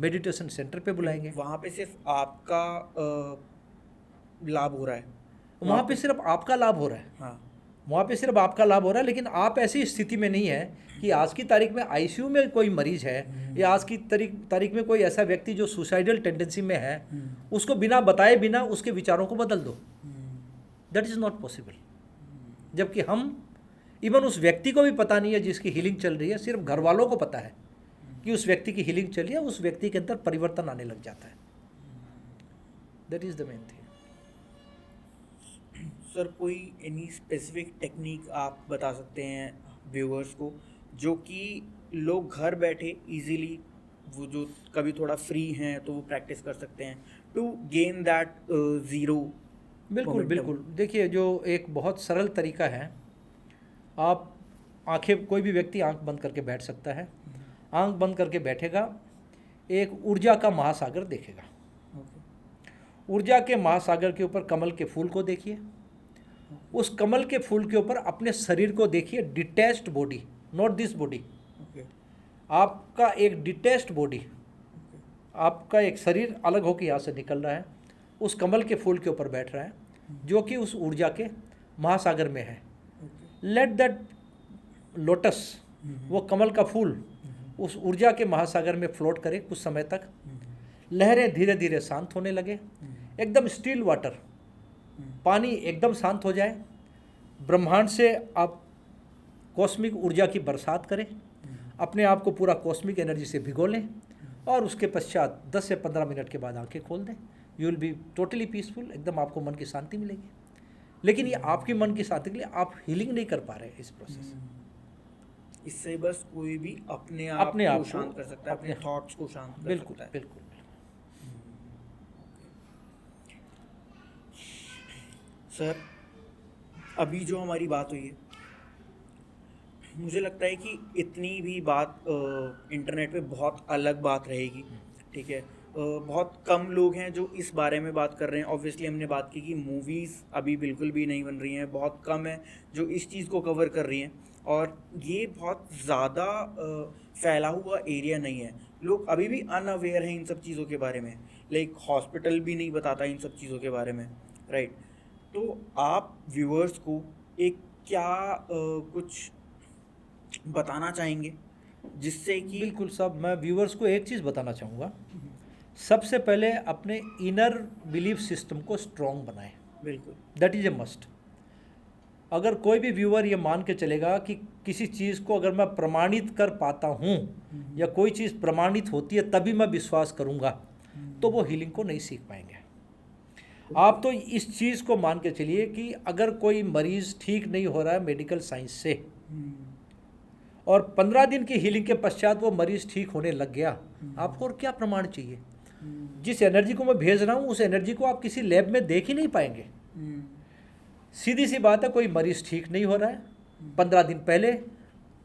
मेडिटेशन सेंटर पे बुलाएंगे। वहाँ पे सिर्फ आपका लाभ हो रहा है? वहाँ पे सिर्फ आपका लाभ हो रहा है। हाँ, वहाँ पे सिर्फ आपका लाभ हो रहा है, लेकिन आप ऐसी स्थिति में नहीं है कि आज की तारीख में आईसीयू में कोई मरीज है या आज की तारीख में कोई ऐसा व्यक्ति जो सुसाइडल टेंडेंसी में है, उसको बिना बताए बिना उसके विचारों को बदल दो। That is not possible. जबकि हम इवन उस व्यक्ति को भी पता नहीं है जिसकी हीलिंग चल रही है, सिर्फ घर वालों को पता है कि उस व्यक्ति की हीलिंग चली है, उस व्यक्ति के अंदर परिवर्तन आने लग जाता है। That is the main thing. Sir, कोई एनी स्पेसिफिक टेक्निक आप बता सकते हैं व्यूअर्स को, जो कि लोग घर बैठे इजीली, वो जो कभी थोड़ा फ्री हैं तो वो प्रैक्टिस कर सकते हैं टू गेन दैट ज़ीरो? बिल्कुल। देखिए, जो एक बहुत सरल तरीका है, आप आंखें, कोई भी व्यक्ति आंख बंद करके बैठ सकता है। आंख बंद करके बैठेगा, एक ऊर्जा का महासागर देखेगा। ऊर्जा के महासागर के ऊपर कमल के फूल को देखिए। उस कमल के फूल के ऊपर अपने शरीर को देखिए, detached body, not this body. आपका एक डिटैच्ड बॉडी, आपका एक शरीर अलग होकर यहाँ से निकल रहा है, उस कमल के फूल के ऊपर बैठ रहा है, जो कि उस ऊर्जा के महासागर में है। लेट दैट लोटस, वो कमल का फूल उस ऊर्जा के महासागर में फ्लोट करे कुछ समय तक। लहरें धीरे धीरे शांत होने लगे, एकदम स्टिल वाटर, पानी एकदम शांत हो जाए। ब्रह्मांड से आप कॉस्मिक ऊर्जा की बरसात करें, अपने आप को पूरा कॉस्मिक एनर्जी से भिगो लें, और उसके पश्चात 10 से 15 मिनट के बाद आंखें खोल दें। You will be totally peaceful, एकदम आपको मन की शांति मिलेगी। लेकिन ये आपकी मन की शांति के लिए आप हीलिंग नहीं कर पा रहे इस प्रोसेस। इससे बस कोई भी अपने आप को शांत कर सकता है, अपने थॉट्स को शांत कर सकता है। बिल्कुल। सर, अभी जो हमारी बात हुई है, मुझे लगता है कि इतनी भी बात इंटरनेट पे बहुत अलग बात रहेगी, ठीक है। बहुत कम लोग हैं जो इस बारे में बात कर रहे हैं। ऑब्वियसली हमने बात की कि मूवीज़ अभी बिल्कुल भी नहीं बन रही हैं, बहुत कम है जो इस चीज़ को कवर कर रही हैं, और ये बहुत ज़्यादा फैला हुआ एरिया नहीं है। लोग अभी भी अनअवेयर हैं इन सब चीज़ों के बारे में, लाइक हॉस्पिटल भी नहीं बताता इन सब चीज़ों के बारे में, राइट। तो आप व्यूअर्स को एक क्या कुछ बताना चाहेंगे जिससे कि? बिल्कुल साहब, मैं व्यूअर्स को एक चीज़ बताना चाहूँगा। सबसे पहले अपने इनर बिलीफ सिस्टम को स्ट्रॉन्ग बनाएं। बिल्कुल, दैट इज़ ए मस्ट। अगर कोई भी व्यूअर ये मान के चलेगा कि किसी चीज़ को अगर मैं प्रमाणित कर पाता हूँ या कोई चीज़ प्रमाणित होती है तभी मैं विश्वास करूँगा, तो वो हीलिंग को नहीं सीख पाएंगे। आप तो इस चीज़ को मान के चलिए कि अगर कोई मरीज़ ठीक नहीं हो रहा है मेडिकल साइंस से, और 15 दिन की हीलिंग के पश्चात वो मरीज़ ठीक होने लग गया, आपको और क्या प्रमाण चाहिए? जिस एनर्जी को मैं भेज रहा हूँ उस एनर्जी को आप किसी लैब में देख ही नहीं पाएंगे। सीधी सी बात है, कोई मरीज़ ठीक नहीं हो रहा है, 15 दिन पहले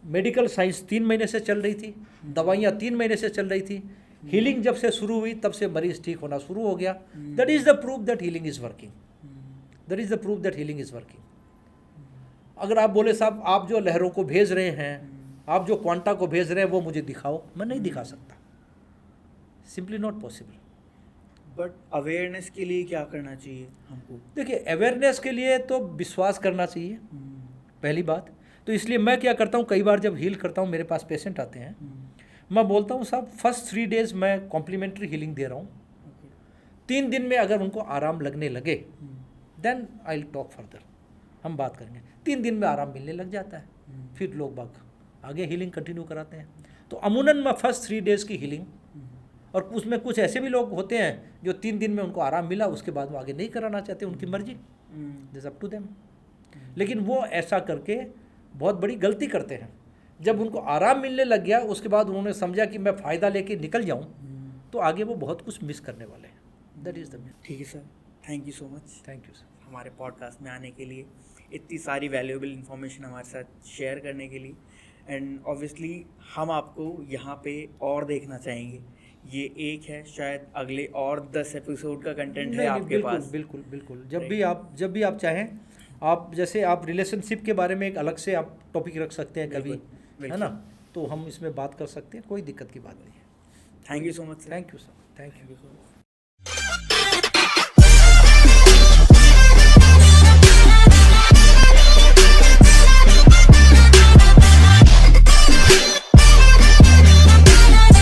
मेडिकल साइंस 3 महीने से चल रही थी, दवाइयाँ 3 महीने से चल रही थी, हीलिंग जब से शुरू हुई तब से मरीज़ ठीक होना शुरू हो गया। That is the proof that healing is working. That is the proof that healing is working. अगर आप बोले साहब आप जो लहरों को भेज रहे हैं, आप जो क्वांटा को भेज रहे हैं वो मुझे दिखाओ, मैं नहीं दिखा सकता, simply not possible. But awareness के लिए क्या करना चाहिए हमको? देखिए, अवेयरनेस के लिए तो विश्वास करना चाहिए पहली बात। तो इसलिए मैं क्या करता हूँ, कई बार जब हील करता हूँ, मेरे पास पेशेंट आते हैं, मैं बोलता हूँ साहब फर्स्ट 3 डेज़ मैं कॉम्प्लीमेंट्री हीलिंग दे रहा हूँ। 3 दिन में अगर उनको आराम लगने लगे then I will talk further, हम बात करेंगे। 3 दिन में आराम मिलने लग जाता है, फिर लोग बाग आगे हीलिंग कंटिन्यू कराते हैं। तो अमूमन मैं फर्स्ट 3 डेज़ की हीलिंग, और उसमें कुछ ऐसे भी लोग होते हैं जो 3 दिन में उनको आराम मिला, उसके बाद वो आगे नहीं कराना चाहते, उनकी मर्जी, दिस अप टू देम। लेकिन वो ऐसा करके बहुत बड़ी गलती करते हैं। जब उनको आराम मिलने लग गया उसके बाद उन्होंने समझा कि मैं फ़ायदा लेके निकल जाऊं, तो आगे वो बहुत कुछ मिस करने वाले हैं। That is the main. ठीक है sir, thank you so much thank you sir. हमारे पॉडकास्ट में आने के लिए, इतनी सारी वैल्यूएबल इन्फॉर्मेशन हमारे साथ शेयर करने के लिए। एंड ऑब्वियसली हम आपको यहाँ पे और देखना चाहेंगे। ये एक है, शायद अगले और 10 एपिसोड का कंटेंट है आपके बिल्कुल पास। बिल्कुल बिल्कुल, जब भी आप चाहें, आप जैसे आप रिलेशनशिप के बारे में एक अलग से आप टॉपिक रख सकते हैं कभी, बिल्कुल, है ना, तो हम इसमें बात कर सकते हैं, कोई दिक्कत की बात नहीं है। Thank you so much sir. Thank you sir, thank you. So much.